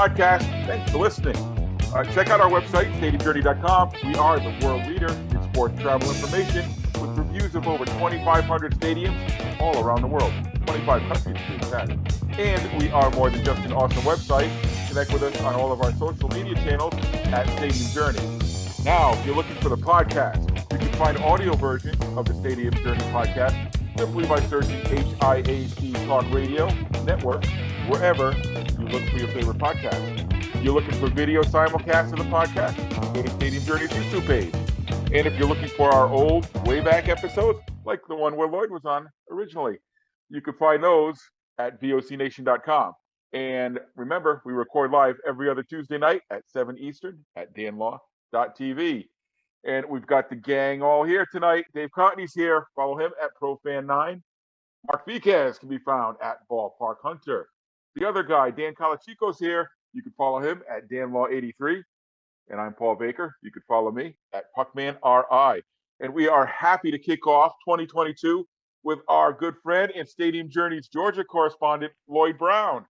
podcast. Thanks for listening. Check out our website, stadiumjourney.com. We are the world leader in sports travel information with reviews of over 2,500 stadiums all around the world, 25 countries to be exact. And we are more than just an awesome website. Connect with us on all of our social media channels at Stadium Journey. Now, if you're looking for the podcast, you can find audio version of the Stadium Journey podcast simply by searching HIAC Talk Radio Network wherever you look for your favorite podcast. If you're looking for video simulcast of the podcast, go to Stadium Journey's YouTube page. And if you're looking for our old, way back episodes, like the one where Lloyd was on originally, you can find those at vocnation.com. And remember, we record live every other Tuesday night at 7 Eastern at danlaw.tv. And we've got the gang all here tonight. Dave Cottney's here. Follow him at ProFan9. Mark Viquez can be found at Ballpark Hunter. The other guy, Dan Colachico's here. You can follow him at DanLaw83. And I'm Paul Baker. You can follow me at PuckmanRI. And we are happy to kick off 2022 with our good friend and Stadium Journey's Georgia correspondent, Lloyd Brown.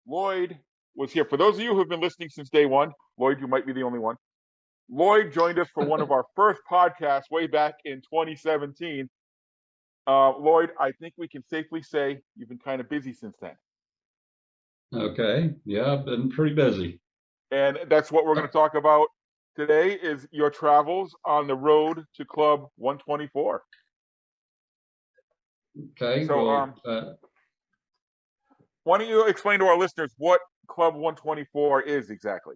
Lloyd was here. For those of you who have been listening since day one, Lloyd, you might be the only one. Lloyd joined us for one of our first podcasts way back in 2017. Lloyd, I think we can safely say you've been kind of busy since then. Okay. Yeah, I've been pretty busy. And that's what we're going to talk about today is your travels on the road to Club 124. Okay. So why don't you explain to our listeners what Club 124 is exactly?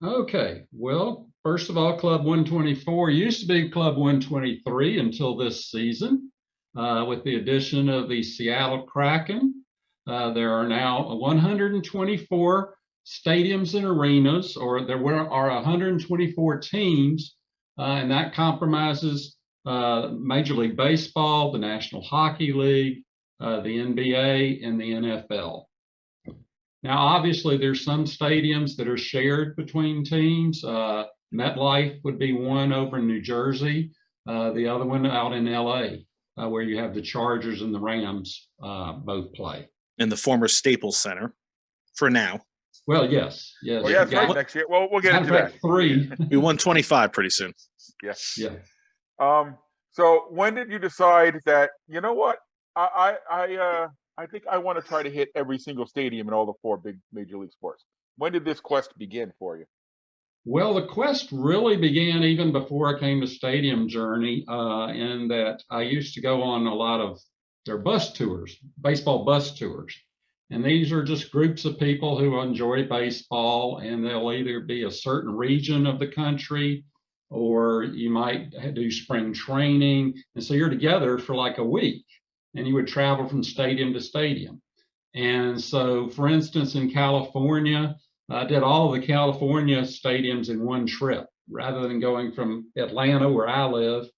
Okay. Well, first of all, Club 124 used to be Club 123 until this season. With the addition of the Seattle Kraken, there are now 124 stadiums and arenas, or there are 124 teams, and that compromises Major League Baseball, the National Hockey League, the NBA, and the NFL. Now, obviously, there's some stadiums that are shared between teams. MetLife would be one over in New Jersey, the other one out in LA, where you have the Chargers and the Rams both play. In the former Staples Center, for now. Well, yes. Well, yeah, that's right, next year. Well, we'll get into that. 3. We won 25 pretty soon. Yes. Yeah. So when did you decide that, you know what, I think I want to try to hit every single stadium in all the 4 big major league sports? When did this quest begin for you? Well, the quest really began even before I came to Stadium Journey, in that I used to go on a lot of their bus tours, baseball bus tours. And these are just groups of people who enjoy baseball, and they'll either be a certain region of the country, or you might do spring training. And so you're together for like a week, and you would travel from stadium to stadium. And so, for instance, in California, I did all of the California stadiums in one trip, rather than going from Atlanta, where I live,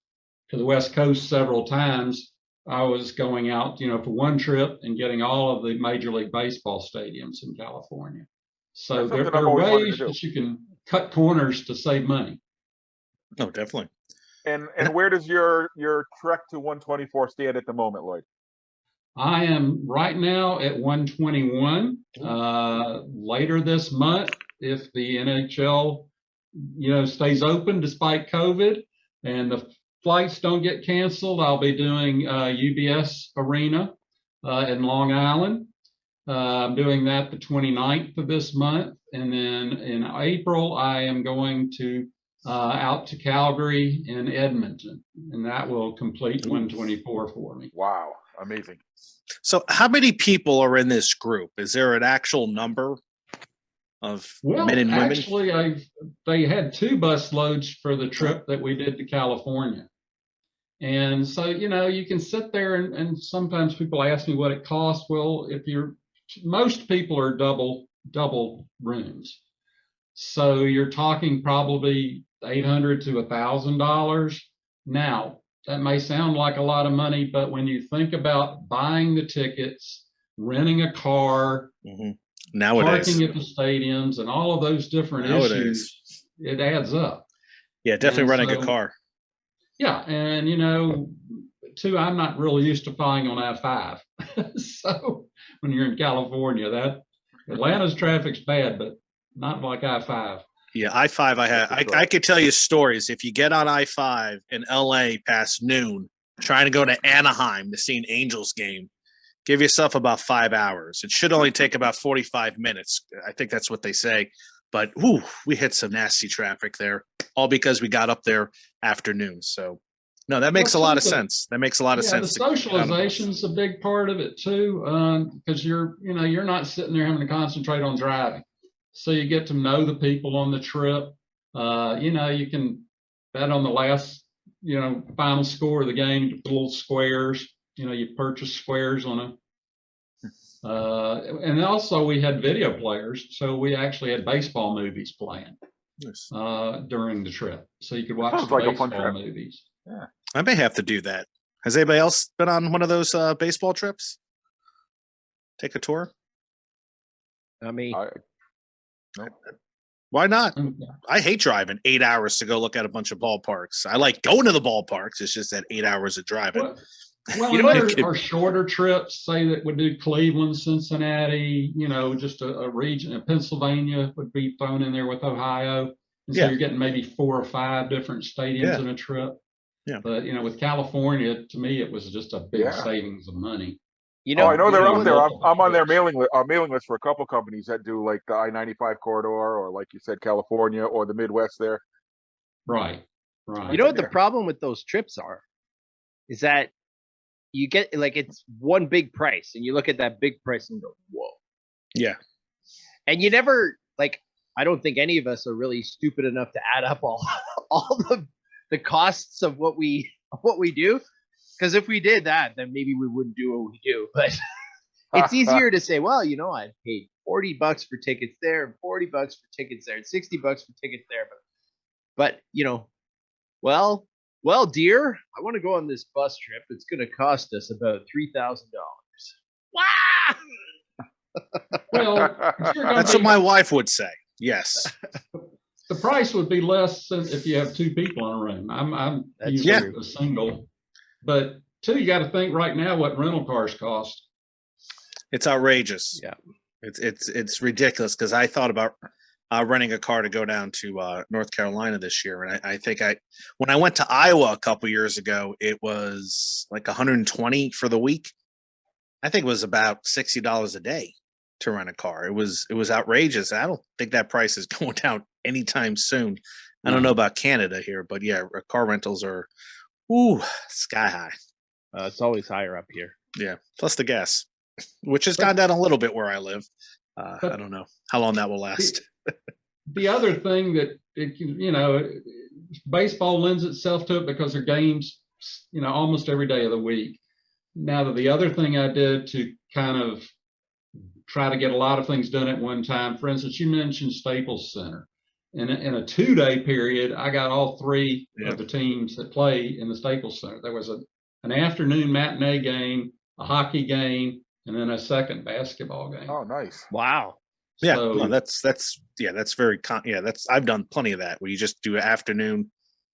to the West Coast several times. I was going out, for one trip and getting all of the Major League Baseball stadiums in California. So there are ways that you can cut corners to save money. No, definitely. And where does your trek to 124 stand at the moment, Lloyd? I am right now at 121. Later this month, if the NHL, stays open despite COVID and the flights don't get canceled, I'll be doing UBS Arena in Long Island. I'm doing that the 29th of this month. And then in April, I am going to out to Calgary and Edmonton. And that will complete 124 for me. Wow. Amazing. So how many people are in this group? Is there an actual number of men and women? Actually, they had 2 bus loads for the trip that we did to California. And so, you can sit there and sometimes people ask me what it costs. Well, most people are double rooms. So you're talking probably $800 to $1,000. Now, that may sound like a lot of money, but when you think about buying the tickets, renting a car, Nowadays, parking at the stadiums, and all of those different issues, it adds up. Yeah, definitely renting a car. Yeah, and too, I'm not really used to flying on I-5. So when you're in California, Atlanta's traffic's bad, but not like I-5. Yeah, I-5. I could tell you stories. If you get on I-5 in LA past noon, trying to go to Anaheim to see an Angels game, give yourself about 5 hours. It should only take about 45 minutes. I think that's what they say. But we hit some nasty traffic there, all because we got up there afternoon. So, no, that makes a lot of sense. That makes a lot of sense. The socialization's a big part of it too, because you're not sitting there having to concentrate on driving. So you get to know the people on the trip. You can bet on the last, final score of the game, the little squares. You purchase squares on and also we had video players, so we actually had baseball movies playing during the trip, so you could watch the baseball movies. Yeah, I may have to do that. Has anybody else been on one of those baseball trips? Take a tour? Not me. No. Why not? I hate driving 8 hours to go look at a bunch of ballparks. I like going to the ballparks. It's just that 8 hours of driving. Well, there are shorter trips, say that would do Cleveland, Cincinnati, just a region. Pennsylvania would be thrown in there with Ohio. And so you're getting maybe 4 or 5 different stadiums in a trip. Yeah. But, with California, to me, it was just a big savings of money. I know they're out there. I'm on their mailing list for a couple companies that do like the I-95 corridor, or like you said, California or the Midwest there. Right. You know what the problem with those trips are? Is that you get it's one big price, and you look at that big price and go, whoa. Yeah. And you never I don't think any of us are really stupid enough to add up all the costs of what we do. Because if we did that, then maybe we wouldn't do what we do. But it's easier to say, well, I paid $40 for tickets there, and $40 for tickets there, and $60 for tickets there. But well, dear, I want to go on this bus trip. It's going to cost us about $3,000. Wow! Well, that's what my wife would say. Yes. The price would be less if you have 2 people in a room. I'm usually a single. But too, you got to think right now what rental cars cost. It's outrageous. Yeah, it's ridiculous, because I thought about renting a car to go down to North Carolina this year, and I think when I went to Iowa a couple years ago, it was like $120 for the week. I think it was about $60 a day to rent a car. It was outrageous. I don't think that price is going down anytime soon. I don't know about Canada here, but car rentals are. Ooh, sky high. It's always higher up here. Yeah, plus the gas, which has gone down a little bit where I live. I don't know how long that will last. The other thing that, baseball lends itself to it because there are games, almost every day of the week. Now, the other thing I did to kind of try to get a lot of things done at one time, for instance, you mentioned Staples Center. In a 2-day period, I got all 3 of the teams that play in the Staples Center. There was an afternoon matinee game, a hockey game, and then a second basketball game. Oh, nice! Wow. Yeah, so, that's very I've done plenty of that where you just do an afternoon,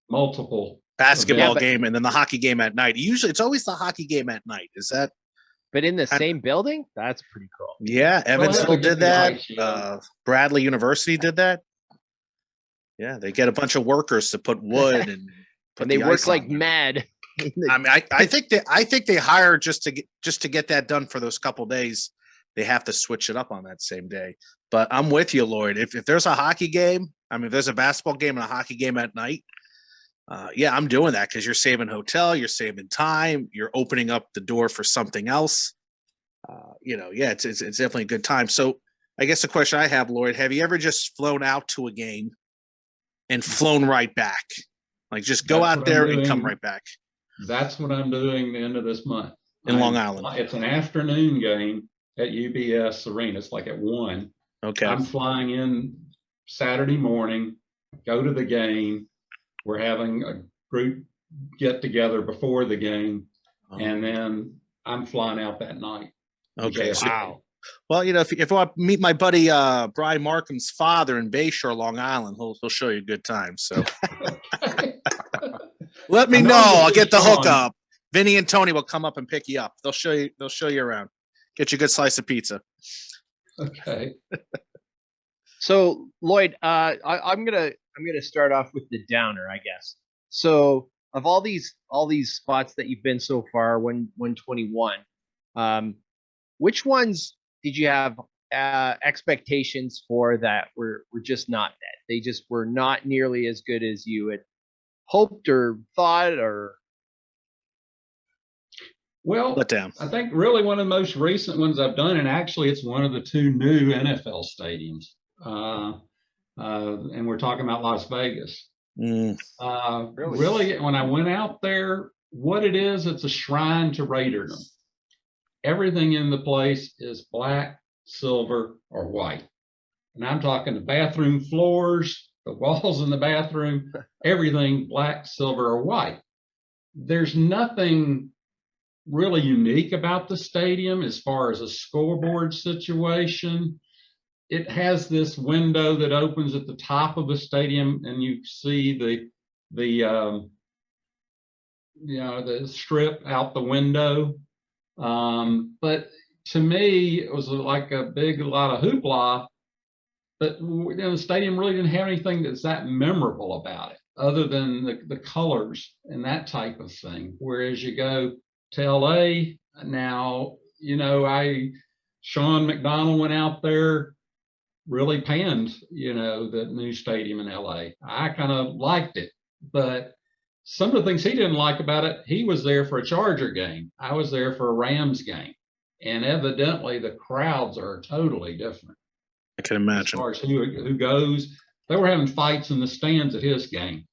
multiple basketball game, and then the hockey game at night. Usually, it's always the hockey game at night. Is that? But in the same building, that's pretty cool. Yeah, Evansville did that. Bradley University did that. Yeah, they get a bunch of workers to put wood and they work like mad. I mean, I think they hire just to get that done for those couple days. They have to switch it up on that same day. But I'm with you, Lloyd. If there's a hockey game, if there's a basketball game and a hockey game at night, I'm doing that, because you're saving hotel, you're saving time, you're opening up the door for something else. It's definitely a good time. So I guess the question I have, Lloyd, have you ever just flown out to a game and flown right back? Like, just go out there and come right back. That's what I'm doing the end of this month. In Long Island. It's an afternoon game at UBS Arena. It's like at 1. Okay. I'm flying in Saturday morning, go to the game. We're having a group get together before the game, and then I'm flying out that night. Okay. Wow. Well, if you want to meet my buddy Brian Markham's father in Bayshore, Long Island, he'll show you a good time. So let me know. I'll get the hookup. Vinny and Tony will come up and pick you up. They'll show you around. Get you a good slice of pizza. Okay. So Lloyd, I'm gonna start off with the downer, I guess. So of all these spots that you've been so far, 121, which ones did you have expectations for that were just not met? They just were not nearly as good as you had hoped or thought, or Well, Let down. I think really one of the most recent ones I've done, and actually it's one of the two new NFL stadiums. And we're talking about Las Vegas. Mm. Really, when I went out there, what it is, it's a shrine to Raiderdom. Everything in the place is black, silver, or white. And I'm talking the bathroom floors, the walls in the bathroom, everything black, silver, or white. There's nothing really unique about the stadium as far as a scoreboard situation. It has this window that opens at the top of the stadium, and you see the strip out the window. But to me, it was like a lot of hoopla. But the stadium really didn't have anything that's that memorable about it, other than the colors and that type of thing. Whereas you go to LA now, Sean McDonald went out there, really panned, the new stadium in LA. I kind of liked it, but some of the things he didn't like about it, he was there for a Charger game. I was there for a Rams game. And evidently the crowds are totally different. I can imagine. As far as who goes, they were having fights in the stands at his game.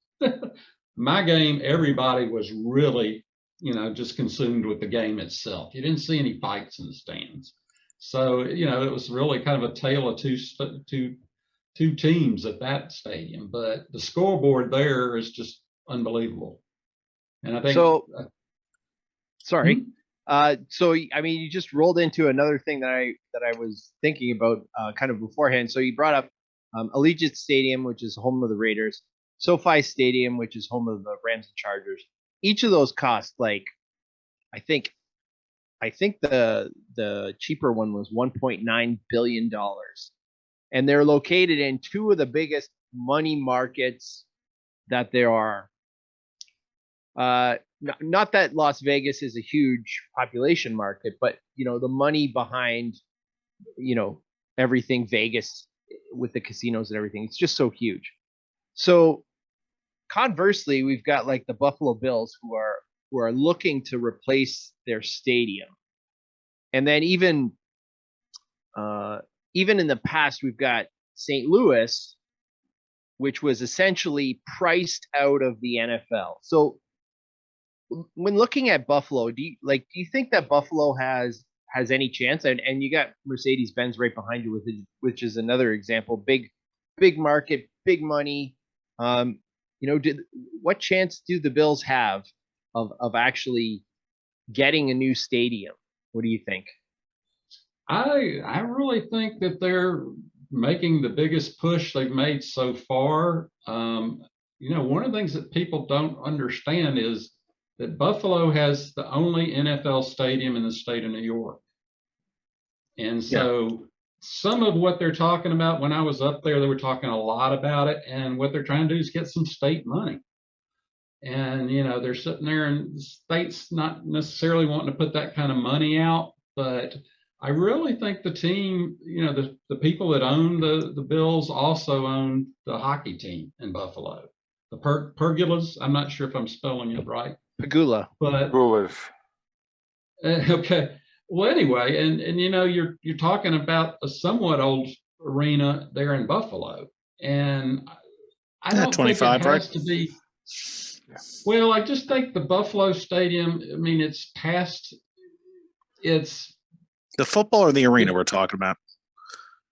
My game, everybody was really, just consumed with the game itself. You didn't see any fights in the stands. So, it was really kind of a tale of two teams at that stadium. But the scoreboard there is just unbelievable. And I think so. Sorry. So I mean, you just rolled into another thing that I was thinking about kind of beforehand. So you brought up Allegiant Stadium, which is home of the Raiders, SoFi Stadium, which is home of the Rams and Chargers. Each of those cost I think the cheaper one was $1.9 billion, and they're located in two of the biggest money markets that there are. Not that Las Vegas is a huge population market, but the money behind everything Vegas with the casinos and everything, it's just so huge. So conversely, we've got like the Buffalo Bills who are looking to replace their stadium. And then even in the past, we've got St. Louis, which was essentially priced out of the NFL. So when looking at Buffalo, do you think that Buffalo has any chance? And you got Mercedes-Benz right behind you, which is another example. Big market, big money. What chance do the Bills have of actually getting a new stadium? What do you think? I really think that they're making the biggest push they've made so far. One of the things that people don't understand is that Buffalo has the only NFL stadium in the state of New York. And so some of what they're talking about, when I was up there, they were talking a lot about it. And what they're trying to do is get some state money. And, they're sitting there and the state's not necessarily wanting to put that kind of money out. But I really think the team, the people that own the Bills also own the hockey team in Buffalo. The Pergulas, I'm not sure if I'm spelling it right. Pegula. But Foolish. Okay. Well, anyway, and you're talking about a somewhat old arena there in Buffalo, and I don't think it has to be. Well, I just think the Buffalo Stadium. I mean, it's past. It's the football or the arena we're talking about.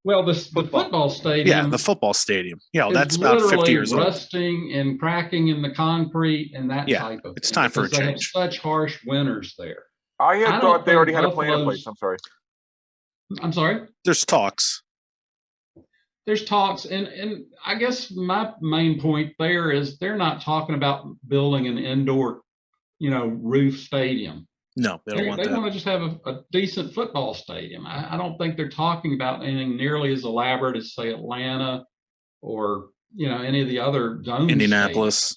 Well, the football stadium. Yeah, the football stadium. That's about 50 years old. Rusting and cracking in the concrete and that type of thing. It's time for a change. They have such harsh winters there. I had thought they already had a plan in place. I'm sorry. There's talks. And I guess my main point there is they're not talking about building an indoor, roof stadium. No, they don't want They that. want to just have a decent football stadium. I don't think they're talking about anything nearly as elaborate as, say, Atlanta or, any of the other dome Indianapolis.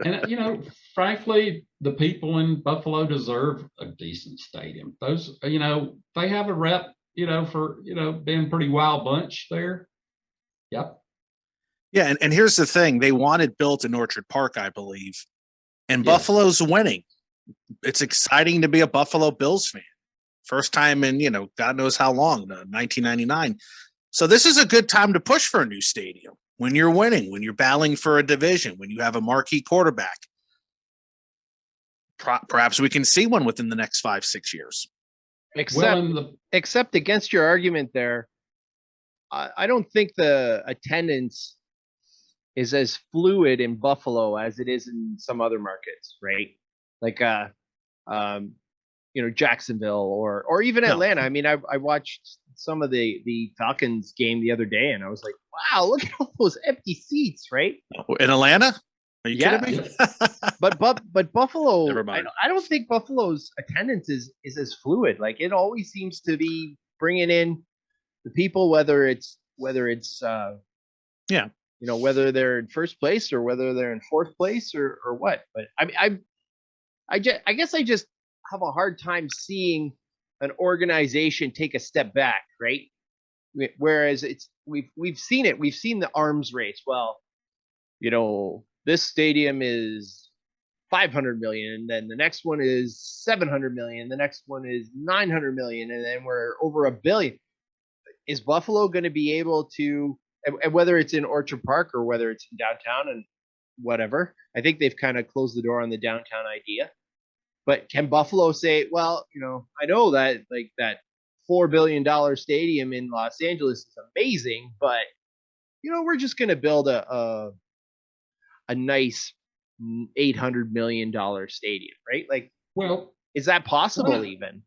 stadiums. And, frankly, the people in Buffalo deserve a decent stadium. Those, they have a rep, for, being pretty wild bunch there. Yep. Yeah, and here's the thing. They want it built in Orchard Park, I believe. And Yes. Buffalo's winning. It's exciting to be a Buffalo Bills fan. First time in, God knows how long, 1999. So this is a good time to push for a new stadium when you're winning, when you're battling for a division, when you have a marquee quarterback. Perhaps we can see one within the next 5-6 years. Except against your argument there, I don't think the attendance is as fluid in Buffalo as it is in some other markets, right? Like, Jacksonville or even Atlanta. I mean, I watched some of the Falcons game the other day, and I was like, wow, look at all those empty seats, right? In Atlanta? Are you kidding me? but Buffalo, Never mind. I don't think Buffalo's attendance is as fluid. Like, it always seems to be bringing in the people, whether it's whether they're in first place or whether they're in fourth place or what. But I guess I just have a hard time seeing an organization take a step back, right? Whereas we've seen it. We've seen the arms race. Well, this stadium is 500 million, and then the next one is 700 million, the next one is 900 million, and then we're over $1 billion. Is Buffalo going to be able to, and whether it's in Orchard Park or whether it's in downtown and whatever, I think they've kind of closed the door on the downtown idea. But can Buffalo say, well, I know that like that $4 billion stadium in Los Angeles is amazing, but we're just going to build a nice $800 million stadium, right? Like, well, is that possible even?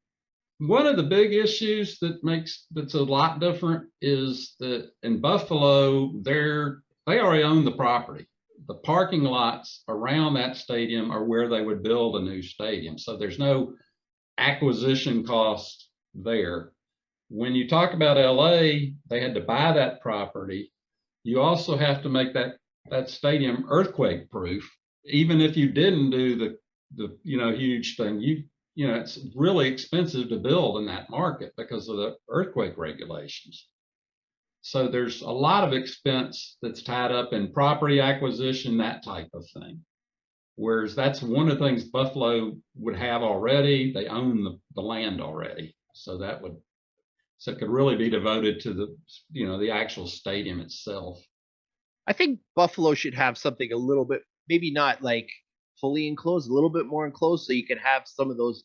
One of the big issues that's a lot different is that in Buffalo, they already own the property. The parking lots around that stadium are where they would build a new stadium. So there's no acquisition cost there. When you talk about LA, they had to buy that property. You also have to make that stadium earthquake proof. Even if you didn't do the huge thing, it's really expensive to build in that market because of the earthquake regulations. So there's a lot of expense that's tied up in property acquisition, that type of thing. Whereas that's one of the things Buffalo would have already. They own the land already. So it could really be devoted to the actual stadium itself. I think Buffalo should have something a little bit, maybe not like fully enclosed, a little bit more enclosed, so you can have some of those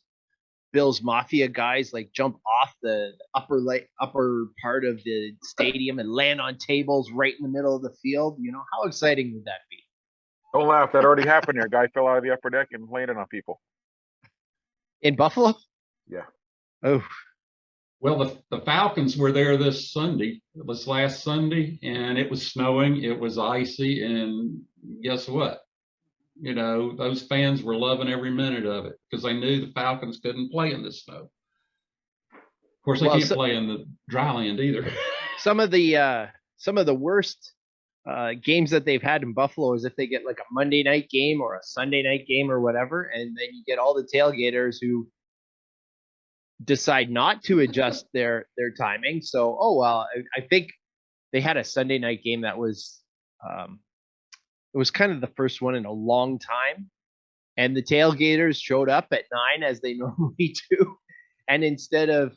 Bills Mafia guys like jump off the upper part of the stadium and land on tables right in the middle of the field. How exciting would that be? Don't laugh. That already happened there. Guy fell out of the upper deck and landed on people. In Buffalo? Yeah. Oh. Well, the Falcons were there this last Sunday, and it was snowing, it was icy, and guess what? Those fans were loving every minute of it because they knew the Falcons couldn't play in the snow. Of course, they can't play in the dry land either. Some of the worst games that they've had in Buffalo is if they get like a Monday night game or a Sunday night game or whatever, and then you get all the tailgaters who decide not to adjust their timing. So, I think they had a Sunday night game that was it was kind of the first one in a long time, and the tailgaters showed up at 9 as they normally do, and instead of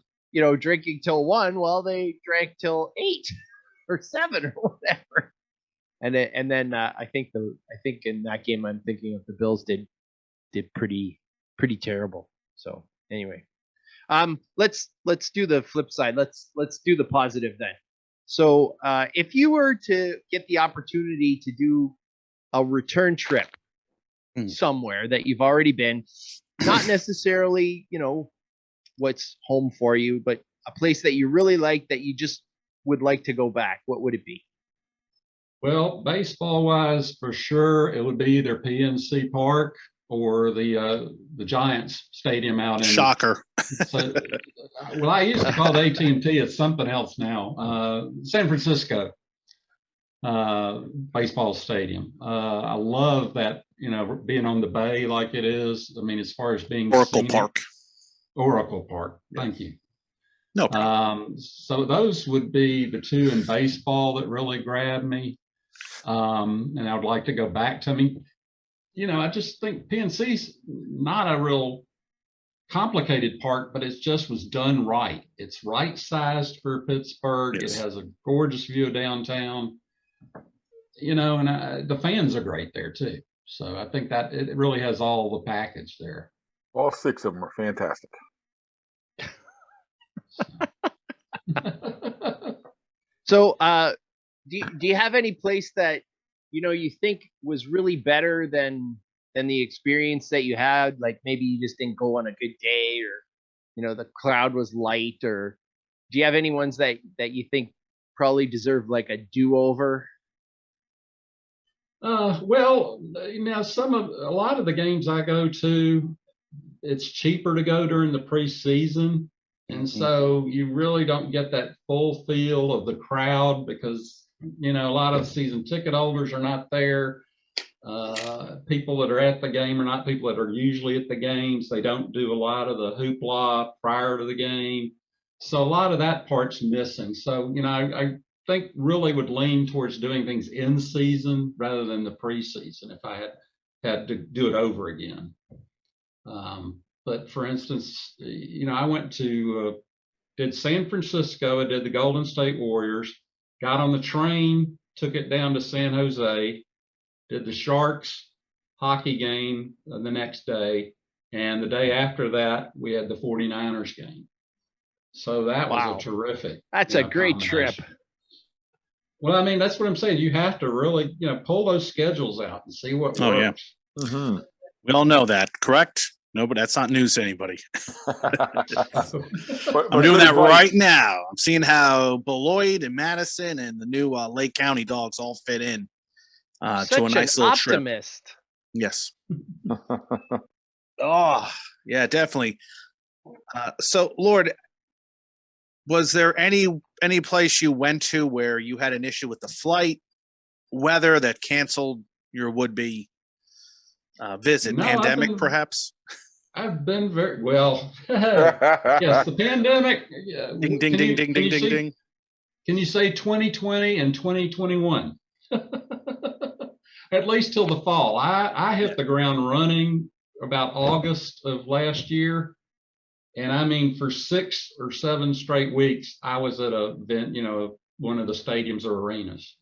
drinking till 1, well, they drank till 8 or 7 or whatever. And then I think in that game I'm thinking of the Bills did pretty terrible. So anyway, let's do the flip side. Let's do the positive then. So if you were to get the opportunity to do a return trip somewhere that you've already been, not necessarily what's home for you, but a place that you really like that you just would like to go back, what would it be? Well, baseball wise, for sure, it would be either PNC Park or the Giants Stadium out in Shocker. So, well, I used to call it AT&T. It's something else now. San Francisco baseball stadium. I love that, being on the bay like it is. I mean, as far as being Oracle scenic. Park. Oracle Park. Thank you. No problem. So those would be the two in baseball that really grabbed me. And I would like to go back to, I just think PNC's not a real complicated park, but it just was done right. It's right sized for Pittsburgh. Yes. It has a gorgeous view of downtown, and the fans are great there too. So I think that it really has all the package there. All 6 of them are fantastic. So, do you have any place that you think was really better than the experience that you had? Like maybe you just didn't go on a good day, or the crowd was light, or do you have any ones that you think probably deserve like a do-over? Well, now a lot of the games I go to, it's cheaper to go during the preseason. And so you really don't get that full feel of the crowd because, a lot of season ticket holders are not there. People that are at the game are not people that are usually at the games. They don't do a lot of the hoopla prior to the game. So a lot of that part's missing. So, I think really would lean towards doing things in season rather than the preseason if I had to do it over again. But for instance, I went to, did San Francisco, I did the Golden State Warriors, got on the train, took it down to San Jose, did the Sharks hockey game the next day. And the day after that, we had the 49ers game. So that was a terrific. That's a great trip. Well, that's what I'm saying. You have to really, pull those schedules out and see what works. Oh, yeah. Mm-hmm. We all know that, correct? No, but that's not news to anybody. I'm doing that right now. I'm seeing how Lloyd and Madison and the new Lake County Dogs all fit in to a nice little optimist. Trip. Yes. Oh, yeah, definitely. So, Lord, was there any place you went to where you had an issue with the flight, weather that canceled your would-be visit? No, pandemic, perhaps? I've been very well. Yes, the pandemic. Ding, ding, ding, ding, ding, ding, ding. Can you say 2020 and 2021? At least till the fall. I hit the ground running about August of last year. And for 6 or 7 straight weeks, I was at a event, one of the stadiums or arenas.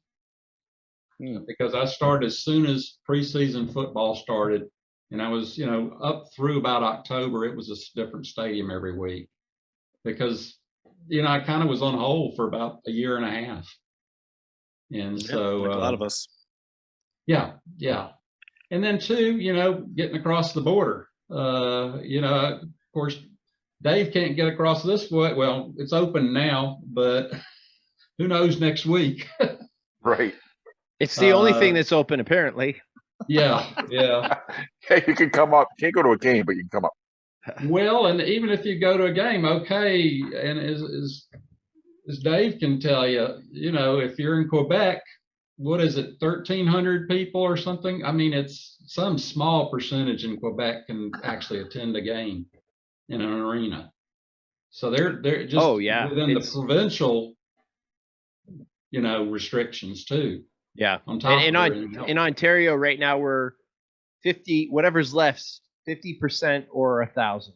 Because I started as soon as preseason football started, and I was, up through about October, it was a different stadium every week. Because, I kind of was on hold for about a year and a half. And so like a lot of us. Yeah. And then too, getting across the border. Of course, Dave can't get across this way. Well, it's open now, but who knows next week? Right. It's the only thing that's open, apparently. Yeah. Hey, you can come up. You can't go to a game, but you can come up. Well, and even if you go to a game, okay, and as Dave can tell you, if you're in Quebec, what is it, 1,300 people or something? It's some small percentage in Quebec can actually attend a game in an arena. So they're just within the provincial, restrictions too. Yeah. In Ontario right now, we're 50, whatever's left, 50% or 1,000.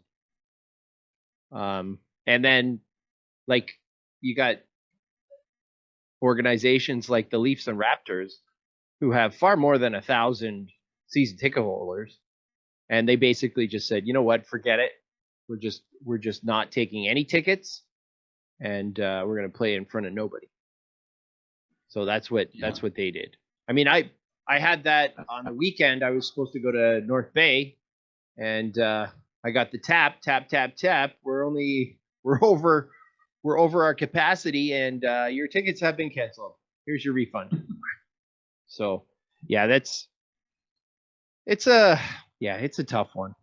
And then like you got organizations like the Leafs and Raptors who have far more than 1,000 season ticket holders. And they basically just said, you know what, forget it. We're just not taking any tickets, and we're going to play in front of nobody. So that's what they did. I had that on the weekend. I was supposed to go to North Bay, and I got the tap. We're over our capacity, and your tickets have been canceled. Here's your refund. So yeah, it's a Yeah, it's a tough one.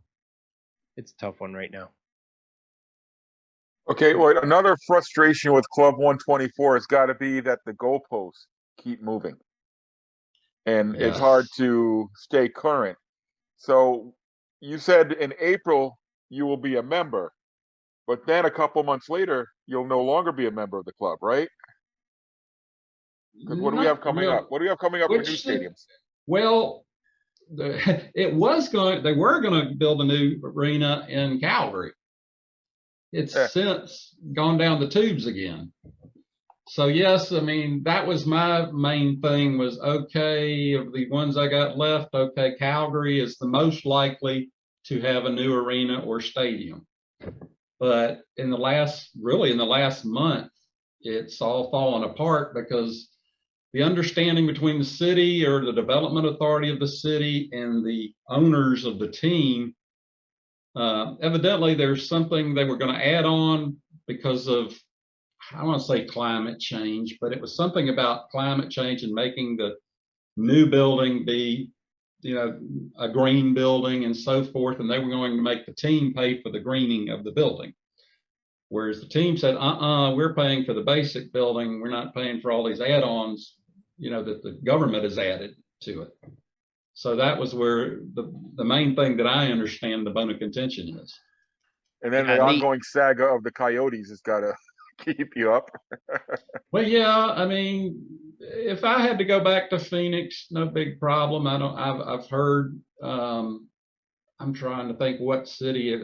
It's a tough one right now. Okay, well, another frustration with Club 124 has got to be that the goalposts keep moving, and it's Yeah. hard to stay current. So you said in April you will be a member, but then a couple months later you'll no longer be a member of the club, right? Because what do we have Not coming real. up? What do we have coming up for new Which stadiums? Well, they were going to build a new arena in Calgary. It's Yeah. since gone down the tubes again. So yes, I mean, that was my main thing was, okay, of the ones I got left, okay, Calgary is the most likely to have a new arena or stadium. But in the last month, it's all fallen apart because the understanding between the city or the development authority of the city and the owners of the team, evidently there's something they were going to add on because of, I don't want to say climate change, but it was something about climate change and making the new building be, a green building and so forth. And they were going to make the team pay for the greening of the building. Whereas the team said, we're paying for the basic building. We're not paying for all these add-ons, that the government has added to it. So that was where the main thing that I understand the bone of contention is. And then the ongoing saga of the Coyotes has got to keep you up. Well, yeah, I mean, if I had to go back to Phoenix, no big problem. I've heard, I'm trying to think what city,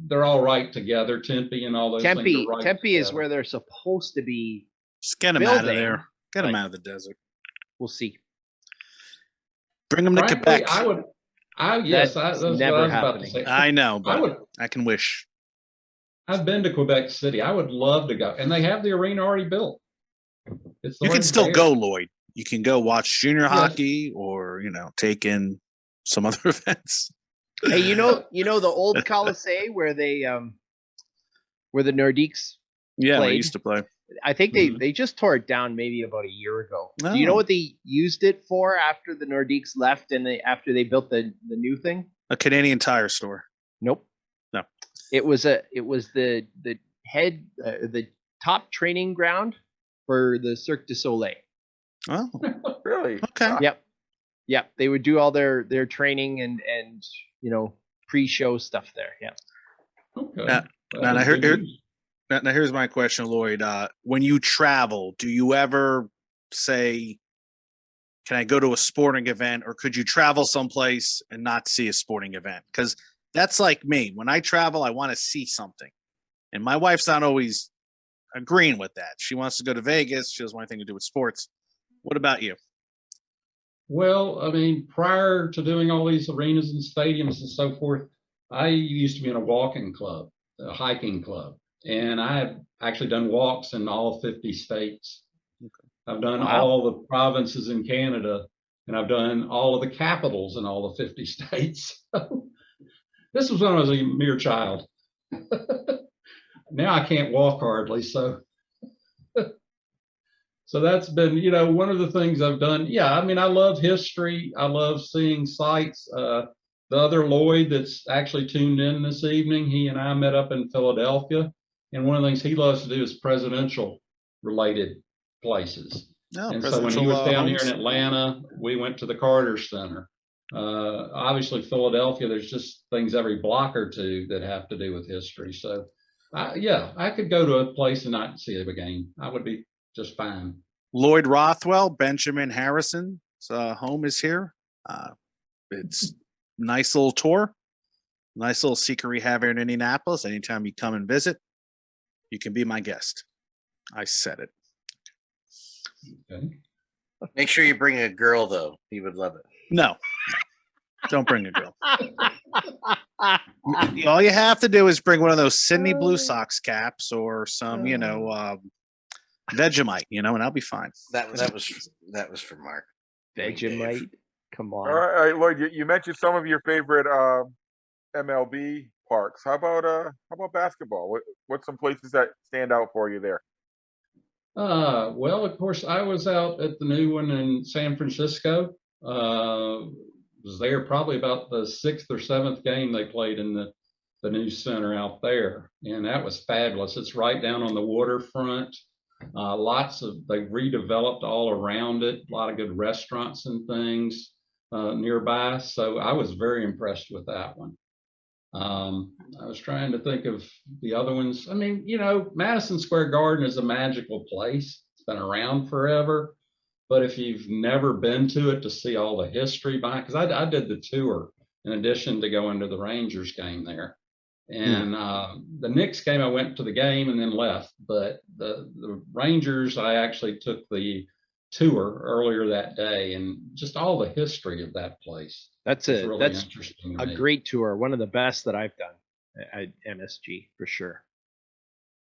they're all right together. Tempe and all those things are right Tempe together. is where they're supposed to be. Just get them out of there. Get them out of the desert. We'll see. Bring them to Quebec. That's never what I was about to say. I know, but I can wish. I've been to Quebec City. I would love to go, and they have the arena already built. You can still go, Lloyd. You can go watch junior hockey, or take in some other events. Hey, you know the old Colisée where they where the Nordiques played? They used to play. I think they just tore it down maybe about a year ago. Oh. Do you know what they used it for after the Nordiques left and after they built the new thing? A Canadian Tire store. Nope. No. It was the top training ground for the Cirque du Soleil. Oh, really? Okay. Yep. They would do all their training and pre-show stuff there. Yeah. Okay. Now here's my question, Lloyd. When you travel, do you ever say, can I go to a sporting event, or could you travel someplace and not see a sporting event? Because that's like me. When I travel, I want to see something. And my wife's not always agreeing with that. She wants to go to Vegas. She doesn't want anything to do with sports. What about you? Well, I mean, prior to doing all these arenas and stadiums and so forth, I used to be in a walking club, a hiking club. And I have actually done walks in all 50 states. Okay. I've done all the provinces in Canada, and I've done all of the capitals in all the 50 states. This was when I was a mere child. Now I can't walk hardly, so that's been, one of the things I've done. Yeah, I mean, I love history. I love seeing sites. The other Lloyd that's actually tuned in this evening, he and I met up in Philadelphia. And one of the things he loves to do is presidential related places. And so when he was down here in Atlanta, we went to the Carter Center. Obviously, Philadelphia, there's just things every block or two that have to do with history. So, I could go to a place and not see a game. I would be just fine. Lloyd Rothwell, Benjamin Harrison's home is here. It's a nice little tour. Nice little secret we have here in Indianapolis. Anytime you come and visit, you can be my guest. I said it. Okay. Make sure you bring a girl, though. He would love it. No. Don't bring a girl. All you have to do is bring one of those Sydney Blue Sox caps or some, Vegemite, and I'll be fine. That was for Mark. Vegemite? Come on. All right, Lloyd, you mentioned some of your favorite MLB parks. How about basketball? What's some places that stand out for you there? Well, of course, I was out at the new one in San Francisco. was there probably about the 6th or 7th game they played in the new center out there, and that was fabulous. It's right down on the waterfront. They redeveloped all around it. A lot of good restaurants and things nearby. So I was very impressed with that one. I was trying to think of the other ones. I mean, Madison Square Garden is a magical place. It's been around forever. But if you've never been to it to see all the history behind, because I did the tour in addition to going to the Rangers game there. And the Knicks game, I went to the game and then left. But the Rangers, I actually took the tour earlier that day, and just all the history of that place. That's really interesting a great tour. One of the best that I've done at MSG for sure.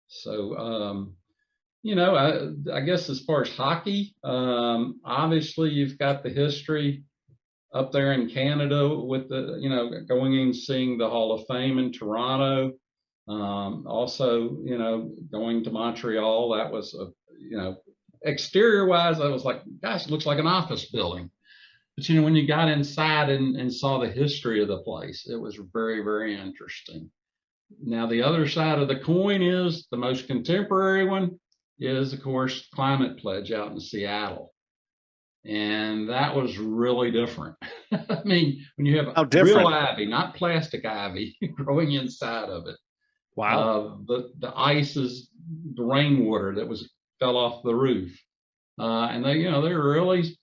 So, I guess as far as hockey, obviously you've got the history up there in Canada with the, going and seeing the Hall of Fame in Toronto. Also, going to Montreal, that was, exterior wise, I was like, gosh, it looks like an office building. But, when you got inside and saw the history of the place, it was very, very interesting. Now, the other side of the coin is the most contemporary one is, of course, Climate Pledge out in Seattle. And that was really different. I mean, when you have real ivy, not plastic ivy, growing inside of it. Wow. The ice is the rainwater that fell off the roof. And they're really,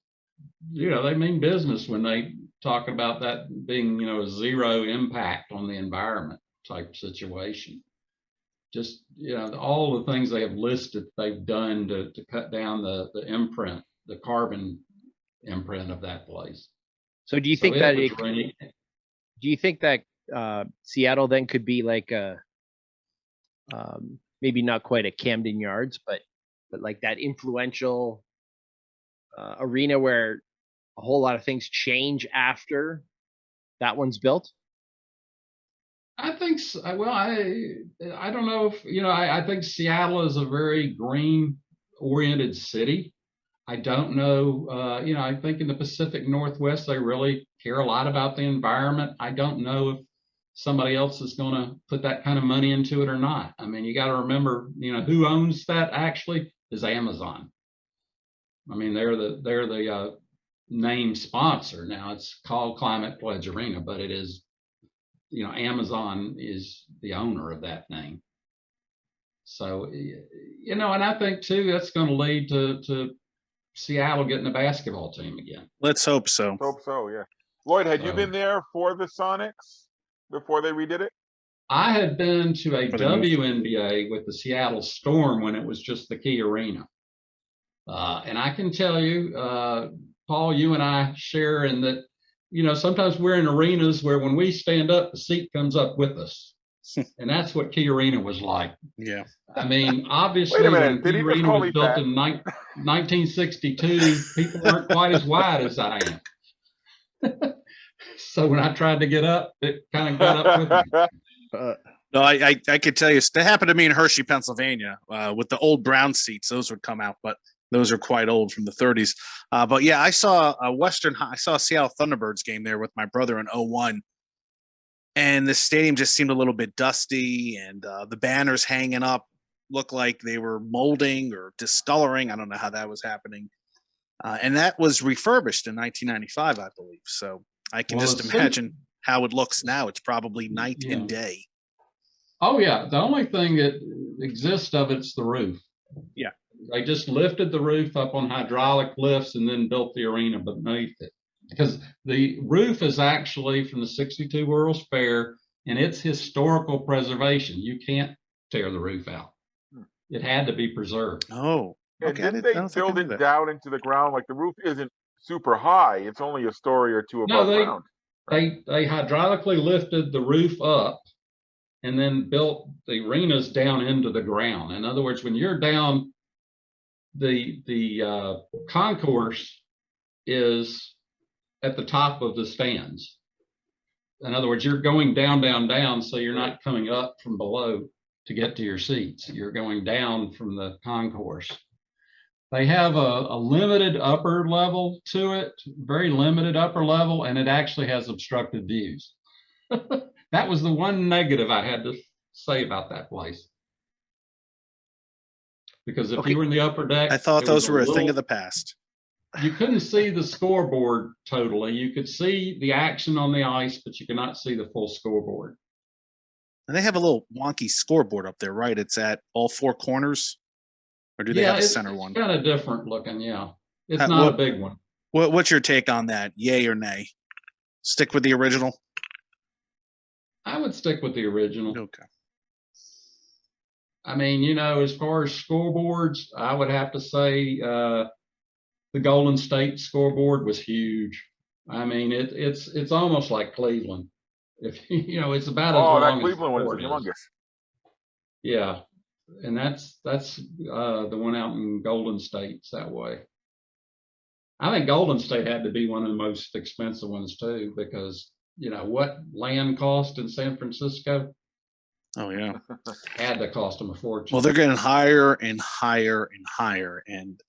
they mean business when they talk about that being, a zero impact on the environment type situation. Just, all the things they have listed, they've done to cut down the imprint, the carbon imprint of that place. So do you think that Seattle then could be like a maybe not quite a Camden Yards, but like that influential arena where a whole lot of things change after that one's built? I think so. Well, I don't know if, I think Seattle is a very green oriented city. I don't know, I think in the Pacific Northwest, they really care a lot about the environment. I don't know if somebody else is going to put that kind of money into it or not. I mean, you got to remember, who owns that actually is Amazon. I mean, they're the name sponsor. Now it's called Climate Pledge Arena, but it is, Amazon is the owner of that name. So, and I think too, that's going to lead to Seattle getting a basketball team again. Let's hope so. Hope so, yeah. Lloyd, had you been there for the Sonics before they redid it? I had been to a WNBA with the Seattle Storm when it was just the Key Arena. And I can tell you, Paul, you and I share in that, sometimes we're in arenas where when we stand up, the seat comes up with us. And that's what Key Arena was like. Yeah. I mean, obviously, when Key Arena was built in 1962, people weren't quite as wide as I am. So when I tried to get up, it kind of got up with me. No, I could tell you, that happened to me in Hershey, Pennsylvania, with the old brown seats. Those would come out, but those are quite old from the 30s. But yeah, I saw a Seattle Thunderbirds game there with my brother in 2001. And the stadium just seemed a little bit dusty, and the banners hanging up looked like they were molding or discoloring. I don't know how that was happening. And that was refurbished in 1995, I believe. So I can just imagine how it looks now. It's probably night and day. Oh, yeah. The only thing that exists of it's the roof. Yeah. They just lifted the roof up on hydraulic lifts and then built the arena beneath it. Because the roof is actually from the 62 World's Fair, and it's historical preservation. You can't tear the roof out. It had to be preserved. Oh, okay. Didn't they build it down into the ground? Like the roof isn't super high. It's only a story or two above ground. They hydraulically lifted the roof up and then built the arenas down into the ground. In other words, when you're down, the concourse is at the top of the stands. In other words, you're going down, down, down, so you're not coming up from below to get to your seats. You're going down from the concourse. They have a limited upper level to it, very limited upper level, and it actually has obstructed views. That was the one negative I had to say about that place. Because if you were in the upper deck, I thought those were a thing of the past. You couldn't see the scoreboard totally. You could see the action on the ice, but you could not see the full scoreboard. And they have a little wonky scoreboard up there, right? It's at all four corners, or do they have a center one? It's kind of different looking, yeah. It's not a big one. What's your take on that? Yay or nay? Stick with the original? I would stick with the original. Okay. I mean, you know, as far as scoreboards, I would have to say the Golden State scoreboard was huge. I mean, it's almost like Cleveland. If you know, it's about as long that Cleveland one is humongous. Yeah, and that's the one out in Golden State's that way. I think Golden State had to be one of the most expensive ones too, because you know what land cost in San Francisco. Oh yeah, had to cost them a fortune. Well, they're getting higher and higher and higher, and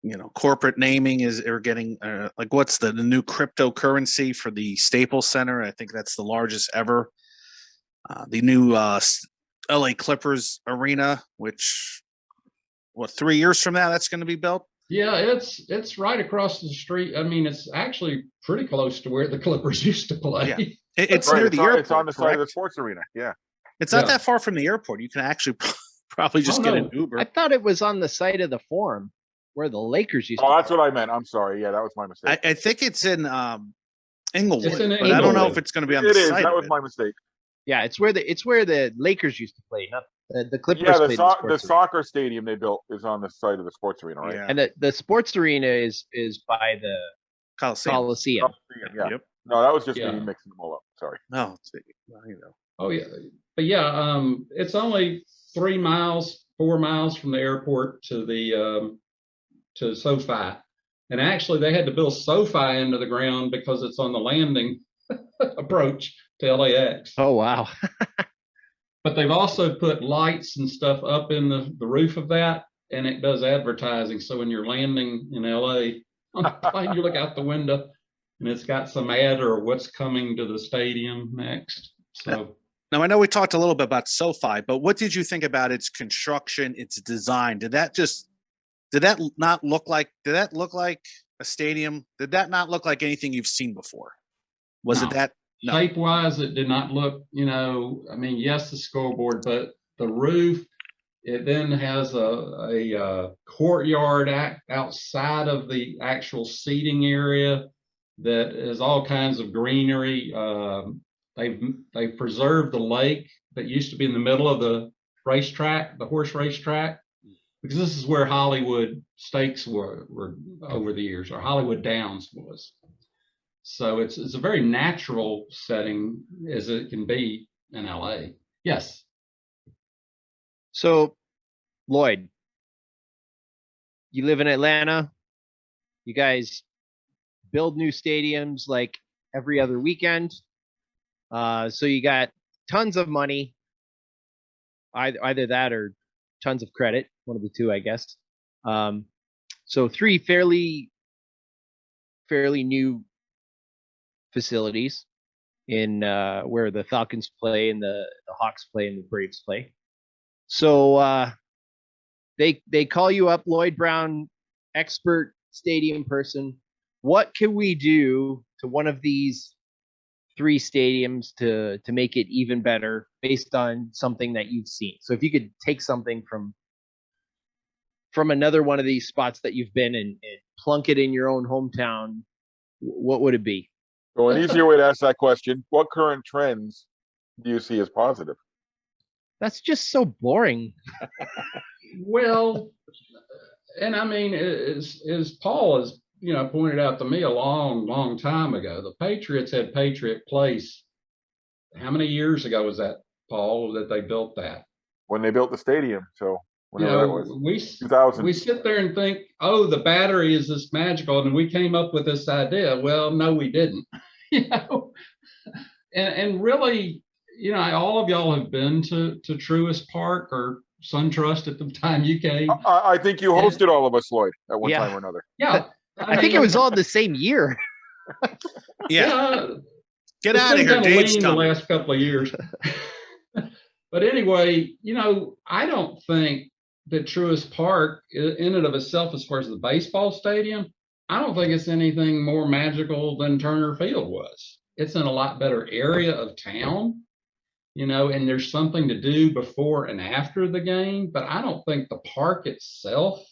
you know, corporate naming are getting like what's the new cryptocurrency for the Staples Center? I think that's the largest ever. The new LA Clippers arena, which 3 years from now that's going to be built. Yeah, it's right across the street. I mean, it's actually pretty close to where the Clippers used to play. Yeah. It's near the airport. It's on the side of the sports arena. Yeah. It's not that far from the airport. You can actually probably just get an Uber. I thought it was on the site of the Forum where the Lakers used to play. That's what I meant. I'm sorry. Yeah, that was my mistake. I think it's in Inglewood. It's in but I don't know if it's going to be on the site. That was my mistake. Yeah, it's where the Lakers used to play, not the Clippers. Yeah, the soccer stadium they built is on the site of the sports arena, right? Yeah. And the sports arena is by the Coliseum. Yeah. Yep. No, that was just me mixing them all up. Sorry. No, you know. Oh yeah, but yeah, it's only 4 miles from the airport to the to SoFi, and actually they had to build SoFi into the ground because it's on the landing approach to LAX. Oh wow. But they've also put lights and stuff up in the roof of that, and it does advertising. So when you're landing in LA on the plane, you look out the window, and it's got some ad or what's coming to the stadium next. So now I know we talked a little bit about SoFi, but what did you think about its construction, its design? Did that look like a stadium? Did that not look like anything you've seen before? Was it that? No. Shape-wise, it did not look, you know, I mean, yes, the scoreboard, but the roof, it then has a courtyard outside of the actual seating area that is all kinds of greenery. They've preserved the lake that used to be in the middle of the racetrack, the horse racetrack, because this is where Hollywood Stakes were over the years, or Hollywood Downs was. So it's a very natural setting as it can be in LA. Yes. So, Lloyd, you live in Atlanta. You guys build new stadiums like every other weekend. So you got tons of money, either that or tons of credit, one of the two, I guess. So 3 fairly new facilities in where the Falcons play and the Hawks play and the Braves play. So they call you up, Lloyd Brown, expert stadium person. What can we do to one of these 3 stadiums to make it even better based on something that you've seen? So if you could take something from another one of these spots that you've been and plunk it in your own hometown, what would it be? So an easier way to ask that question, what current trends do you see as positive? That's just so boring. Well, and I mean, as Paul has, you know, pointed out to me a long time ago, the Patriots had Patriot Place. How many years ago was that, Paul, that they built that? When they built the stadium. So whenever that was. 2000. We sit there and think, oh, the battery is this magical, and we came up with this idea. Well, no, we didn't. You know, and really, you know, all of y'all have been to Truist Park or SunTrust at the time you came. I think you hosted all of us, Lloyd, at one Yeah. time or another. Yeah. I think it was all the same year. Yeah. Get it's out of been here. kinda Dave's lean the coming. last couple of years. But anyway, I don't think that Truist Park, in and of itself, as far as the baseball stadium, I don't think it's anything more magical than Turner Field was. It's in a lot better area of town, and there's something to do before and after the game, but I don't think the park itself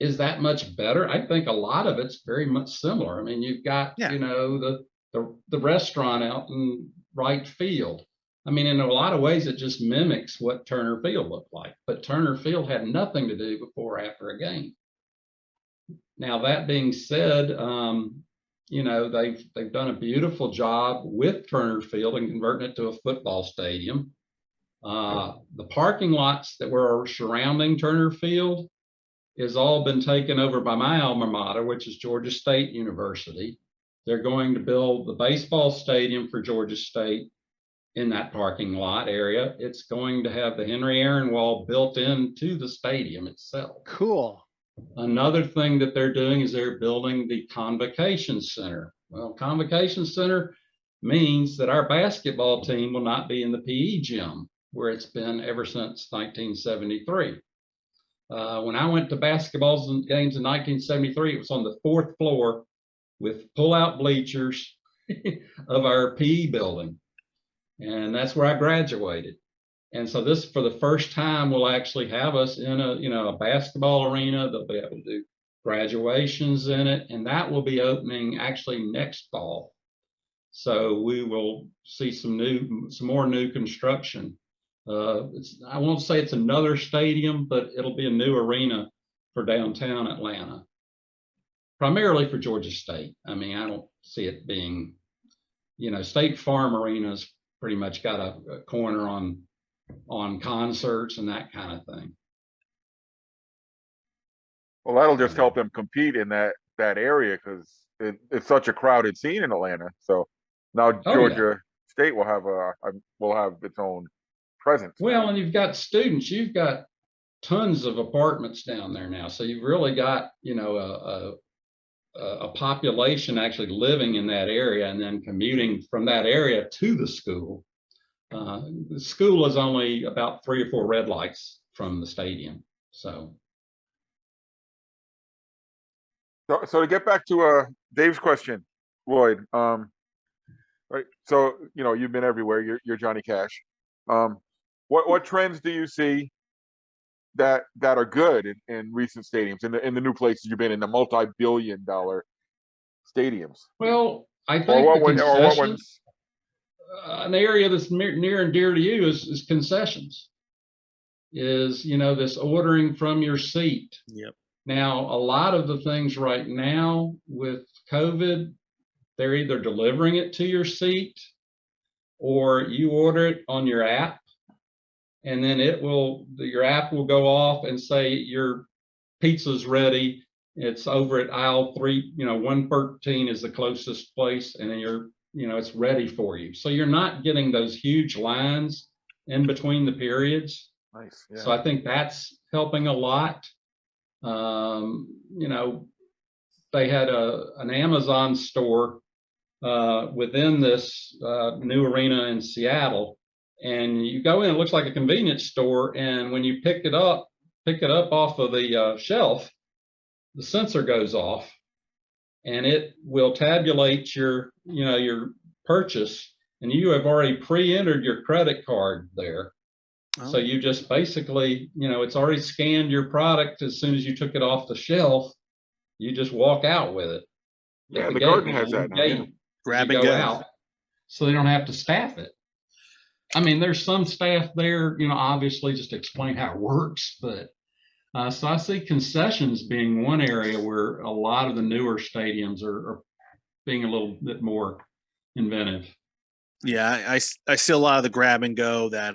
is that much better. I think a lot of it's very much similar. I mean, you've got, the restaurant out in right field. I mean, in a lot of ways, it just mimics what Turner Field looked like, but Turner Field had nothing to do before or after a game. Now, that being said, they've done a beautiful job with Turner Field and converting it to a football stadium. The parking lots that were surrounding Turner Field has all been taken over by my alma mater, which is Georgia State University. They're going to build the baseball stadium for Georgia State in that parking lot area. It's going to have the Henry Aaron Wall built into the stadium itself. Cool. Another thing that they're doing is they're building the Convocation Center. Well, Convocation Center means that our basketball team will not be in the PE gym where it's been ever since 1973. When I went to basketball games in 1973, it was on the 4th floor with pull-out bleachers of our PE building. And that's where I graduated. And so this, for the first time, will actually have us in a basketball arena. They'll be able to do graduations in it, and that will be opening actually next fall. So we will see some more new construction. I won't say it's another stadium, but it'll be a new arena for downtown Atlanta, primarily for Georgia State. I mean, I don't see it being, State Farm Arena's pretty much got a corner on concerts and that kind of thing. Well, that'll just help them compete in that area because it's such a crowded scene in Atlanta. So now Georgia State will have its own presence. Well, and you've got students. You've got tons of apartments down there now. So you've really got, a population actually living in that area and then commuting from that area to the school. The school is only about 3 or 4 red lights from the stadium. So to get back to Dave's question, Lloyd, right? So you've been everywhere. You're Johnny Cash. What trends do you see that are good in recent stadiums, in the new places you've been in, the multi-billion-dollar stadiums? Well, I think an area that's near and dear to you is concessions. Is this ordering from your seat? Yep. Now, a lot of the things right now with COVID, they're either delivering it to your seat or you order it on your app, and then your app will go off and say your pizza's ready. It's over at aisle 3, 113 is the closest place, and then it's ready for you. So you're not getting those huge lines in between the periods. Nice. Yeah. So I think that's helping a lot. They had an Amazon store within this new arena in Seattle, and you go in, it looks like a convenience store, and when you pick it up off of the shelf, the sensor goes off, and it will tabulate your purchase, and you have already pre-entered your credit card there. Oh. So you just basically, it's already scanned your product as soon as you took it off the shelf. You just walk out with it. Yeah, the garden has that now. Yeah. Grab and go out, so they don't have to staff it. I mean, there's some staff there, obviously just to explain how it works, but so I see concessions being one area where a lot of the newer stadiums are being a little bit more inventive. Yeah, I see a lot of the grab and go, that,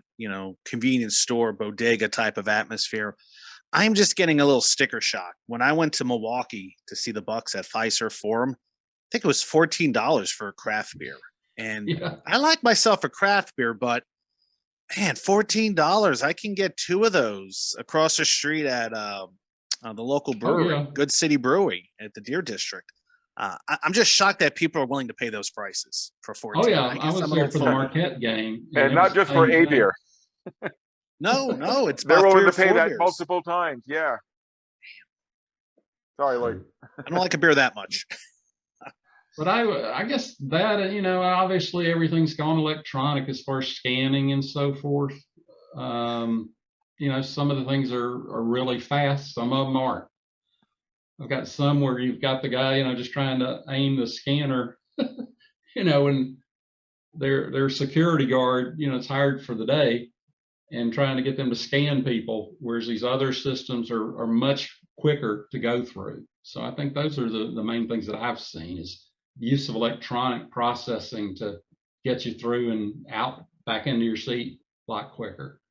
convenience store, bodega type of atmosphere. I'm just getting a little sticker shock. When I went to Milwaukee to see the Bucks at Fiserv Forum, I think it was $14 for a craft beer. And I like myself a craft beer, but Man, $14. I can get 2 of those across the street at the local brewery, yeah. Good City Brewing at the Deer District. I'm just shocked that people are willing to pay those prices for 14. Oh yeah, I I guess was I'm a there little for the fool. Marquette game, And it not was just the for same a thing. beer. No, it's They're about 3 willing or to pay 4 that beers. multiple times. Yeah. Sorry, Lloyd. I don't like a beer that much. But I guess that, obviously everything's gone electronic as far as scanning and so forth. Some of the things are really fast. Some of them aren't. I've got some where you've got the guy, just trying to aim the scanner, and their security guard, it's hired for the day and trying to get them to scan people, whereas these other systems are much quicker to go through. So I think those are the main things that I've seen is use of electronic processing to get you through and out back into your seat a lot quicker.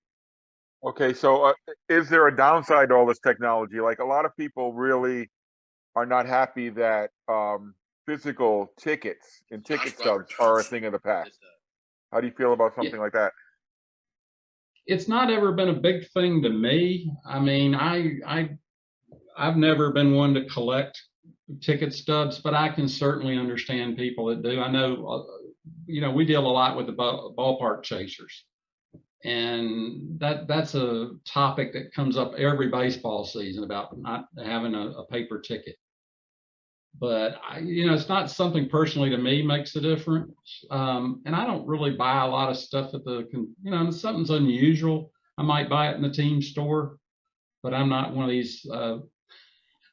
Okay, so is there a downside to all this technology? Like a lot of people really are not happy that physical tickets and ticket stubs are a thing of the past. How do you feel about something like that? It's not ever been a big thing to me. I mean, I've never been one to collect ticket stubs, but I can certainly understand people that do. I know, we deal a lot with the ballpark chasers, and that's a topic that comes up every baseball season about not having a paper ticket. But it's not something personally to me makes a difference. And I don't really buy a lot of stuff at if something's unusual, I might buy it in the team store, but I'm not one of these.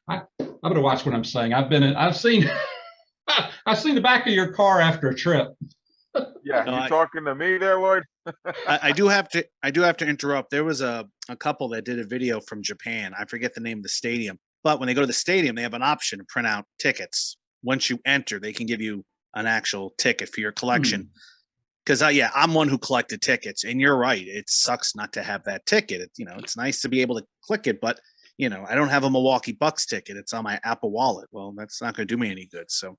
I better watch what I'm saying. I've seen the back of your car after a trip. Yeah, you talking to me there, Lloyd? I do have to interrupt. There was a couple that did a video from Japan. I forget the name of the stadium. But when they go to the stadium, they have an option to print out tickets. Once you enter, they can give you an actual ticket for your collection. Because I'm one who collected tickets, and you're right. It sucks not to have that ticket. It's nice to be able to click it, but I don't have a Milwaukee Bucks ticket. It's on my Apple Wallet. Well, that's not going to do me any good. So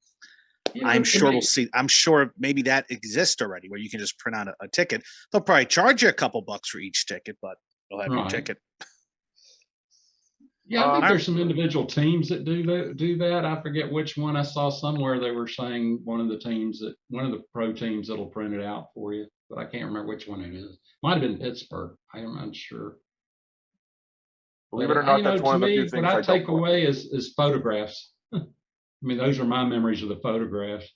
I'm sure we'll see. I'm sure maybe that exists already, where you can just print out a ticket. They'll probably charge you a couple bucks for each ticket, but you'll have your ticket. Yeah, I think there's some individual teams that do that. I forget which one. I saw somewhere they were saying one of the pro teams that'll print it out for you, but I can't remember which one it is. Might have been Pittsburgh. I'm not sure. Believe it or not, that's one of the few things what I take away is photographs. I mean, those are my memories of the photographs.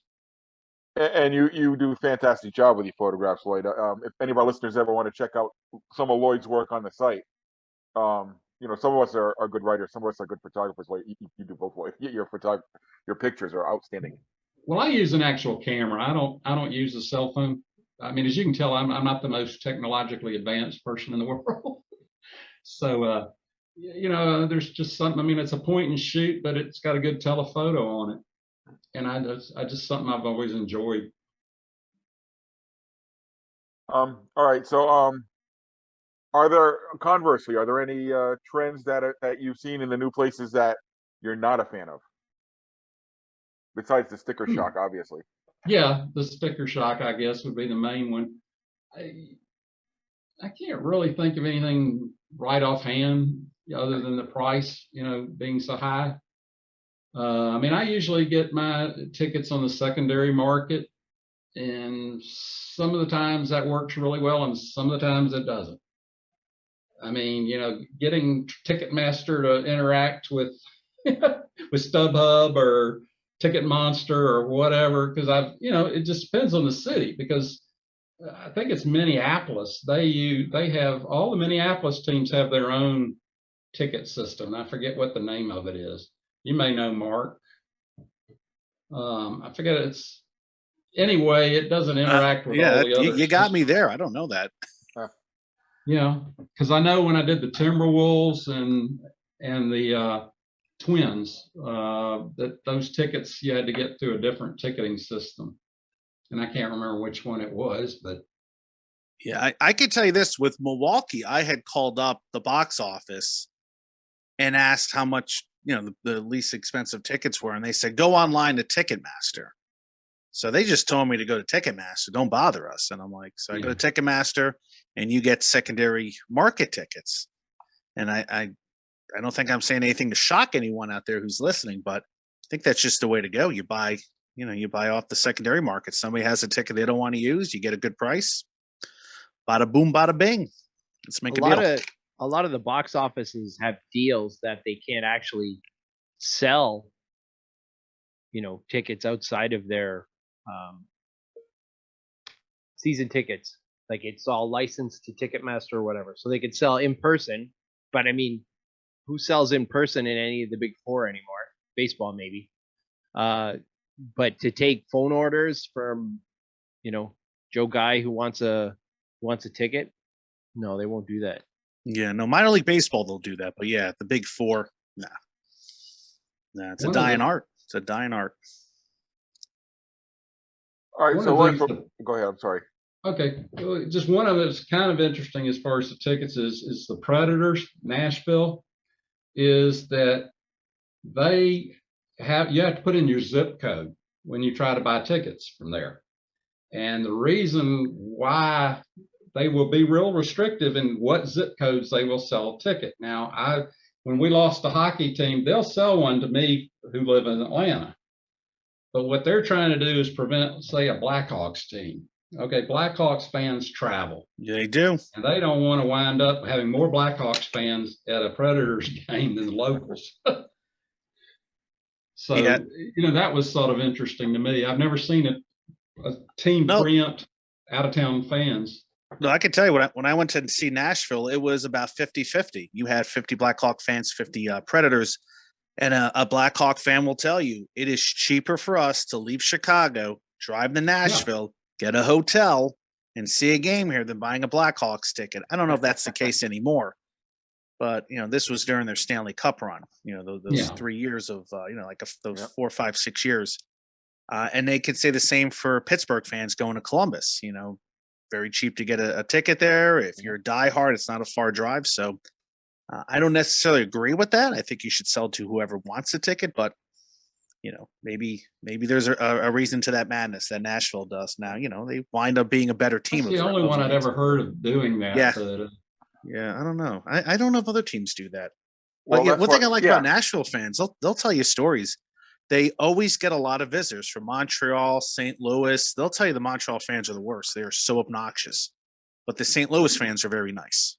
And you do a fantastic job with your photographs, Lloyd. If any of our listeners ever want to check out some of Lloyd's work on the site, some of us are good writers, some of us are good photographers. Lloyd, you do both, Lloyd. Your pictures are outstanding. Well, I use an actual camera. I don't use a cell phone. I mean, as you can tell, I'm not the most technologically advanced person in the world. So, there's just something. I mean, it's a point and shoot, but it's got a good telephoto on it, and I just something I've always enjoyed. All right, so conversely, are there any trends that you've seen in the new places that you're not a fan of, besides the sticker shock, obviously? Yeah, the sticker shock, I guess, would be the main one. I can't really think of anything right offhand other than the price, being so high. I mean, I usually get my tickets on the secondary market, and some of the times that works really well, and some of the times it doesn't. I mean, getting Ticketmaster to interact with with StubHub or Ticket Monster or whatever, because it just depends on the city. Because I think it's Minneapolis. They have all the Minneapolis teams have their own ticket system. I forget what the name of it is. You may know, Mark. I forget anyway. It doesn't interact with all the others. You got me there. I don't know that. Because I know when I did the Timberwolves and the Twins, that those tickets you had to get through a different ticketing system, and I can't remember which one it was, but yeah, I could tell you this: with Milwaukee, I had called up the box office and asked how much the least expensive tickets were, and they said go online to Ticketmaster. So they just told me to go to Ticketmaster. Don't bother us. And I'm like, so I go to Ticketmaster, and you get secondary market tickets. And I don't think I'm saying anything to shock anyone out there who's listening, but I think that's just the way to go. You buy off the secondary market. Somebody has a ticket they don't want to use, you get a good price. Bada boom, bada bing. Let's make a deal. A lot of the box offices have deals that they can't actually sell, tickets outside of their season tickets. Like it's all licensed to Ticketmaster or whatever. So they could sell in person, but I mean, who sells in person in any of the big four anymore? Baseball, maybe. But to take phone orders from, Joe Guy who wants a ticket, no, they won't do that. Yeah, no, minor league baseball they'll do that, but yeah, the big four, nah, it's a dying art. It's a dying art. All right, so go ahead. I'm sorry. Okay, just one of it's kind of interesting as far as the tickets is the Predators, Nashville, is that you have to put in your zip code when you try to buy tickets from there. And the reason why they will be real restrictive in what zip codes they will sell a ticket. Now, when we lost the hockey team, they'll sell one to me who live in Atlanta. But what they're trying to do is prevent, say, a Blackhawks team. Okay, Blackhawks fans travel. Yeah, they do. And they don't want to wind up having more Blackhawks fans at a Predators game than the locals. So, that was sort of interesting to me. I've never seen a team preempt out-of-town fans. No, I can tell you when I went to see Nashville, it was about 50-50. You had 50 Blackhawk fans, 50 Predators. And a Blackhawk fan will tell you it is cheaper for us to leave Chicago, drive to Nashville, get a hotel, and see a game here than buying a Blackhawks ticket. I don't know if that's the case anymore, but this was during their Stanley Cup run. Those 3 years of those 4, 5, 6 years, and they could say the same for Pittsburgh fans going to Columbus. Very cheap to get a ticket there. If you're a diehard, it's not a far drive. So I don't necessarily agree with that. I think you should sell to whoever wants a ticket, but maybe there's a reason to that madness that Nashville does. Now, they wind up being a better team. That's the only one I'd ever heard of doing that. Yeah. But, I don't know. I don't know if other teams do that. Well, one thing I like about Nashville fans, they'll tell you stories. They always get a lot of visitors from Montreal, St. Louis. They'll tell you the Montreal fans are the worst. They are so obnoxious. But the St. Louis fans are very nice.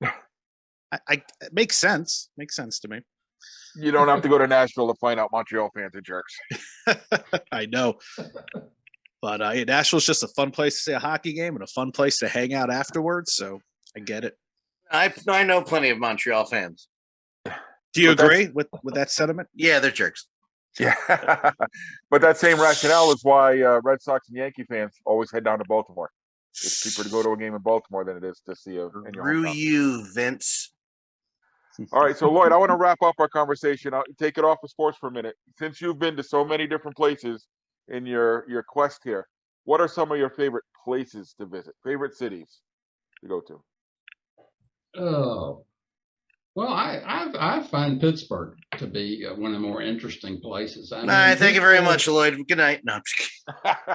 It makes sense. Makes sense to me. You don't have to go to Nashville to find out Montreal fans are jerks. I know. But Nashville's just a fun place to see a hockey game and a fun place to hang out afterwards. So I get it. I know plenty of Montreal fans. Do you agree with that sentiment? Yeah, they're jerks. Yeah. But that same rationale is why Red Sox and Yankee fans always head down to Baltimore. It's cheaper to go to a game in Baltimore than it is to see in your Screw hometown. you, Vince. All right, so Lloyd, I want to wrap up our conversation. I'll take it off of sports for a minute. Since you've been to so many different places in your quest here, what are some of your favorite places to visit? Favorite cities to go to? Oh, well, I find Pittsburgh to be one of the more interesting places. All right, thank you very much, Lloyd. Good night. No, I'm just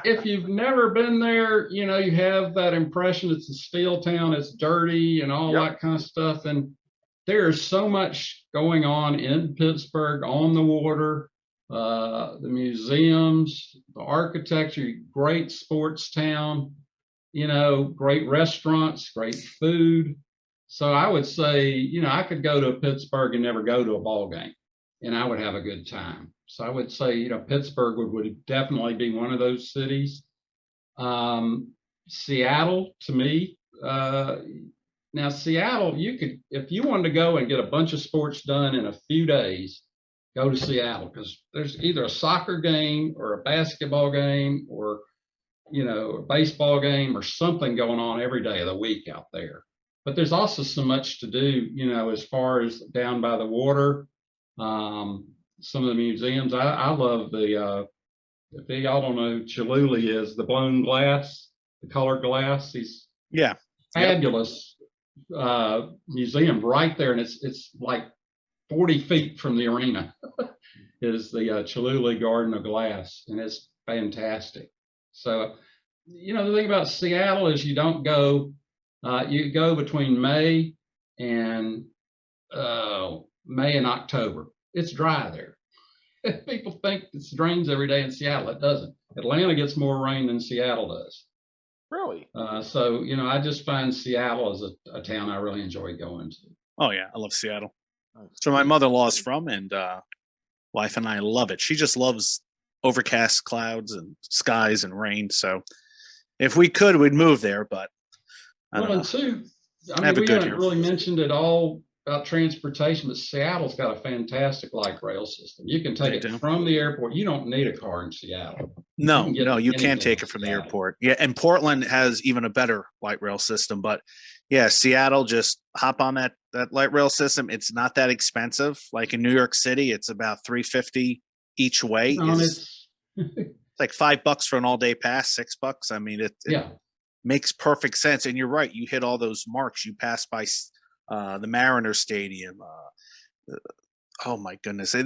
kidding. If you've never been there, you have that impression it's a steel town, it's dirty and all that kind of stuff. And there's so much going on in Pittsburgh on the water, the museums, the architecture, great sports town, great restaurants, great food. So I would say, I could go to Pittsburgh and never go to a ball game, and I would have a good time. So I would say, Pittsburgh would definitely be one of those cities. Seattle, to me, now Seattle, you could, if you wanted to go and get a bunch of sports done in a few days, go to Seattle, because there's either a soccer game or a basketball game or, a baseball game or something going on every day of the week out there. But there's also so much to do, as far as down by the water, some of the museums. I love if y'all don't know who Chihuly is, the blown glass, the colored glass. He's fabulous museum right there, and it's like 40 feet from the arena is the Chihuly Garden of Glass, and it's fantastic. So, the thing about Seattle is you don't go You go between May and October. It's dry there. People think it rains every day in Seattle. It doesn't. Atlanta gets more rain than Seattle does. Really? So, I just find Seattle as a town I really enjoy going to. Oh yeah, I love Seattle. So my mother-in-law is from, and wife and I love it. She just loves overcast clouds and skies and rain. So if we could, we'd move there. But I don't know. And Sue, we haven't really mentioned it all about transportation, but Seattle's got a fantastic light rail system. You can take it from the airport. You don't need a car in Seattle. No, you can't take it from the airport. Yeah, and Portland has even a better light rail system. But yeah, Seattle, just hop on that light rail system. It's not that expensive. Like in New York City, it's about $3.50 each way. It's like $5 for an all-day pass, $6. I mean, it makes perfect sense. And you're right. You hit all those marks. You pass by the Mariner Stadium. Oh my goodness! They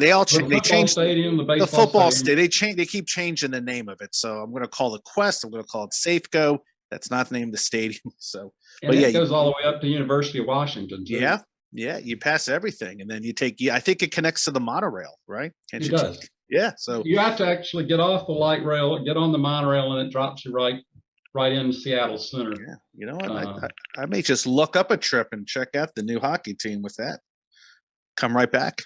changed the football stadium. They keep changing the name of it. So I'm going to call it Quest. I'm going to call it Safeco. That's not the name of the stadium. So, but it goes all the way up to University of Washington too. Yeah. You pass everything, and then you take. I think it connects to the monorail, right? It does. Yeah. So you have to actually get off the light rail, get on the monorail, and it drops you right in Seattle Center. Yeah. You know what? I may just look up a trip and check out the new hockey team with that. Come right back.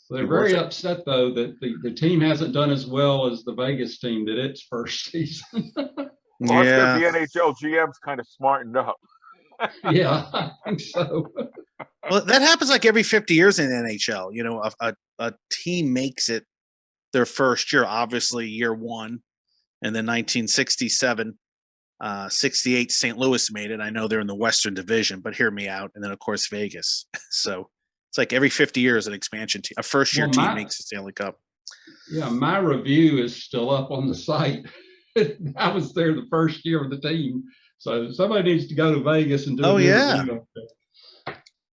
They're very upset, though, that the team hasn't done as well as the Vegas team did its first season. Well, the NHL GM's kind of smartened up. Yeah, I think so. Well, that happens like every 50 years in the NHL. A team makes it their first year, obviously year one. And then 1967, 68, St. Louis made it. I know they're in the Western Division, but hear me out. And then, of course, Vegas. So it's like every 50 years, an expansion team, a first-year team makes the Stanley Cup. Yeah, my review is still up on the site. I was there the first year of the team. So somebody needs to go to Vegas and do a review.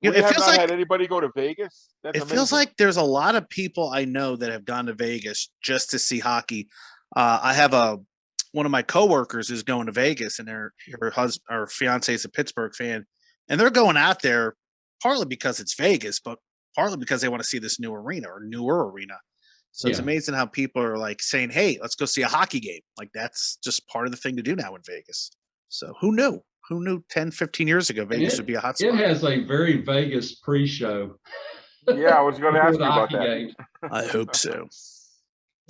It feels like had anybody go to Vegas. It feels like there's a lot of people I know that have gone to Vegas just to see hockey. I have one of my coworkers is going to Vegas, and her husband or fiance is a Pittsburgh fan, and they're going out there partly because it's Vegas, but partly because they want to see this new arena or newer arena. So it's amazing how people are like saying, "Hey, let's go see a hockey game." Like that's just part of the thing to do now in Vegas. So who knew? Who knew 10, 15 15 years ago Vegas would be a hot spot? It has a very Vegas pre-show. Yeah, I was going to ask you about that. Game. I hope so.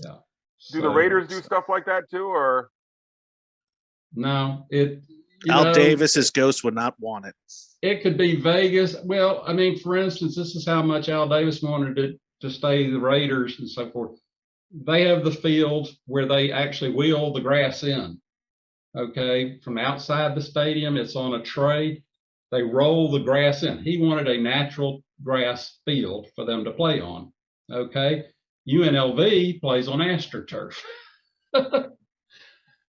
Yeah. Do the Raiders do stuff like that too, or no? Al Davis's ghost would not want it. It could be Vegas. Well, I mean, for instance, this is how much Al Davis wanted to stay the Raiders and so forth. They have the field where they actually wheel the grass in. Okay, from outside the stadium, it's on a tray. They roll the grass in. He wanted a natural grass field for them to play on. Okay, UNLV plays on AstroTurf.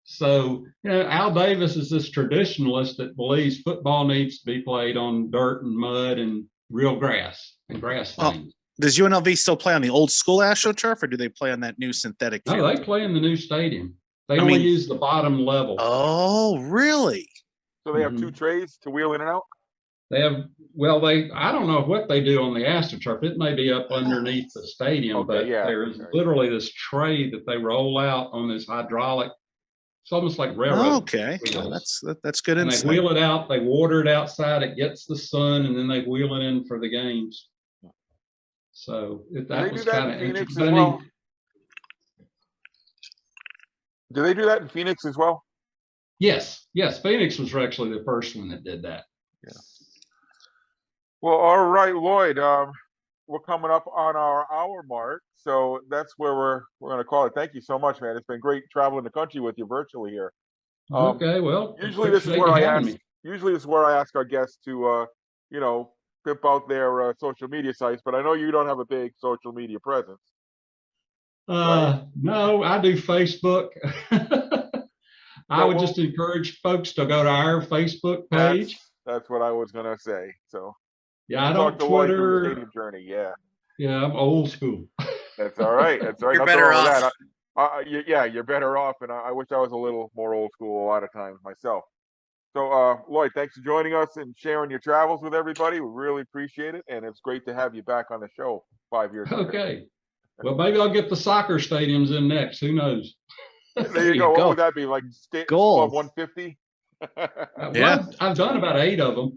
So, Al Davis is this traditionalist that believes football needs to be played on dirt and mud and real grass and grass things. Does UNLV still play on the old school AstroTurf, or do they play on that new synthetic field? No, they play in the new stadium. They only use the bottom level. Oh, really? So they have two trays to wheel in and out? They have, I don't know what they do on the AstroTurf. It may be up underneath the stadium, but there's literally this tray that they roll out on this hydraulic. It's almost like railroad. Oh, okay. Well, that's good insight. They wheel it out. They water it outside. It gets the sun, and then they wheel it in for the games. So that was kind of interesting. Do they do that in Phoenix as well? Yes. Phoenix was actually the first one that did that. Yeah. Well, all right, Lloyd. We're coming up on our hour mark, so that's where we're going to call it. Thank you so much, man. It's been great traveling the country with you virtually here. Okay, well, usually this is where I ask our guests to, pimp out their social media sites, but I know you don't have a big social media presence. No, I do Facebook. I would just encourage folks to go to our Facebook page. That's what I was gonna say. So I don't Twitter. Stadium journey, yeah. Yeah, I'm old school. That's all right. That's all right. You're better off. You're better off, and I wish I was a little more old school a lot of times myself. So, Lloyd, thanks for joining us and sharing your travels with everybody. We really appreciate it, and it's great to have you back on the show 5 years later. Okay. Well, maybe I'll get the soccer stadiums in next. Who knows? There you go. What would that be? Like Goals. Club 150? Well, I've done about 8 of them.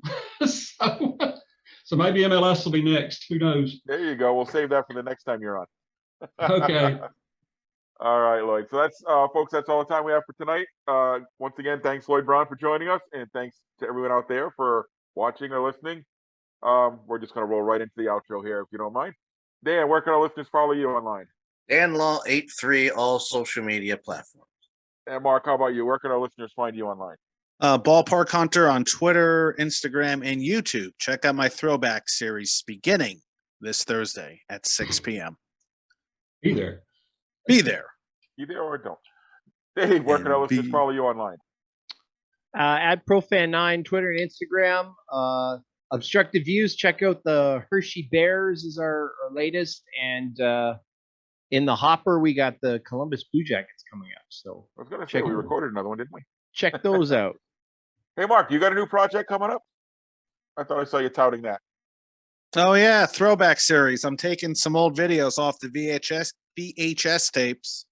So maybe MLS will be next. Who knows? There you go. We'll save that for the next time you're on. Okay. All right, Lloyd. So that's, folks, that's all the time we have for tonight. Once again, thanks, Lloyd Brown, for joining us, and thanks to everyone out there for watching or listening. We're just going to roll right into the outro here, if you don't mind. Dan, where can our listeners follow you online? Dan Law 83, all social media platforms. And Mark, how about you? Where can our listeners find you online? Ballpark Hunter on Twitter, Instagram, and YouTube. Check out my throwback series beginning this Thursday at 6 p.m. Be there. Be there. Be there or don't. Dave, where can our listeners follow you online? At Profan9, Twitter and Instagram. Obstructive Views, check out the Hershey Bears is our latest. And in the hopper, we got the Columbus Blue Jackets coming up. So I was going to say we recorded another one, didn't we? Check those out. Hey, Mark, you got a new project coming up? I thought I saw you touting that. Oh, yeah. Throwback series. I'm taking some old videos off the VHS tapes,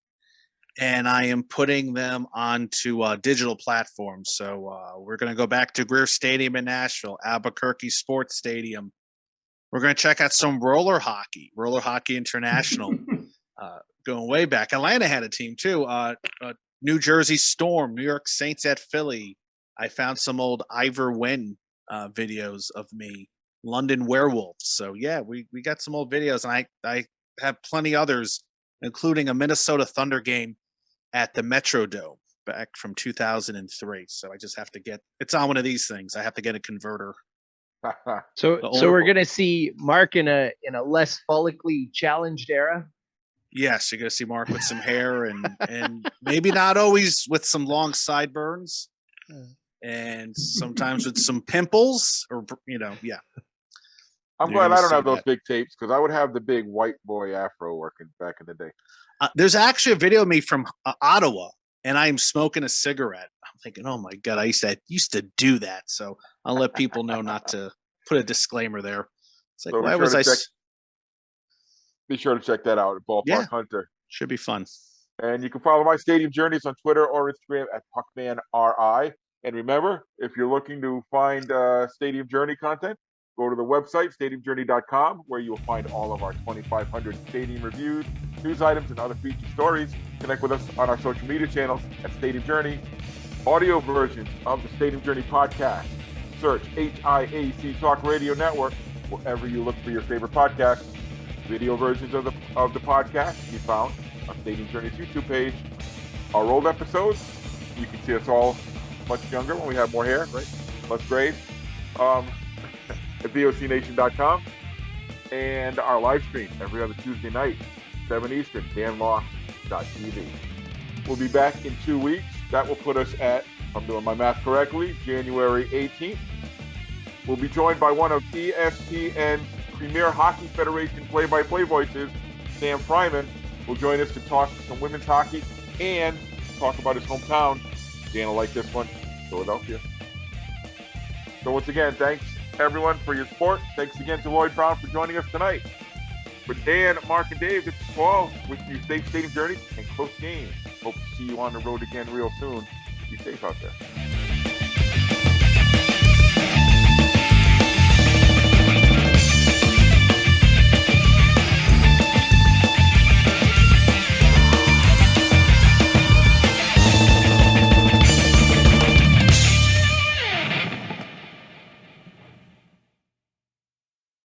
and I am putting them onto digital platforms. So we're going to go back to Greer Stadium in Nashville, Albuquerque Sports Stadium. We're going to check out some roller hockey International, going way back. Atlanta had a team, too. New Jersey Storm, New York Saints at Philly. I found some old Ivor Wynn videos of me, London Werewolves. So, yeah, we got some old videos, and I have plenty others, including a Minnesota Thunder game at the Metrodome back from 2003. So I just have to it's on one of these things. I have to get a converter. So we're going to see Mark in a less follically challenged era. Yes, you're going to see Mark with some hair and maybe not always with some long sideburns, and sometimes with some pimples, or yeah. I'm glad I don't have those big tapes, because I would have the big white boy afro working back in the day. There's actually a video of me from Ottawa, and I'm smoking a cigarette. I'm thinking, oh my God, I used to do that. So I'll let people know not to put a disclaimer there. It's like, why was I? Be sure to check that out at Ballpark Hunter. Should be fun. And you can follow my Stadium Journeys on Twitter or Instagram at PuckmanRI. And remember, if you're looking to find Stadium Journey content, go to the website, stadiumjourney.com, where you will find all of our 2,500 stadium reviews, news items, and other feature stories. Connect with us on our social media channels at Stadium Journey. Audio versions of the Stadium Journey podcast. Search HIAC Talk Radio Network wherever you look for your favorite podcast. Video versions of the podcast can be found on Stadium Journey's YouTube page. Our old episodes, you can see us all much younger when we have more hair, right? Less grays. At VOCNation.com, and our live stream every other Tuesday night, 7 Eastern, danlaw.tv. We'll be back in 2 weeks. That will put us at, if I'm doing my math correctly, January 18th. We'll be joined by one of ESPN's Premier Hockey Federation play-by-play voices, Sam Fryman, will join us to talk some women's hockey and talk about his hometown. Dan will like this one, Philadelphia. So once again, thanks everyone for your support. Thanks again to Lloyd Brown for joining us tonight. With Dan, Mark, and Dave, this is Paul with you. Safe Stadium Journeys and close games. Hope to see you on the road again real soon. Be safe out there.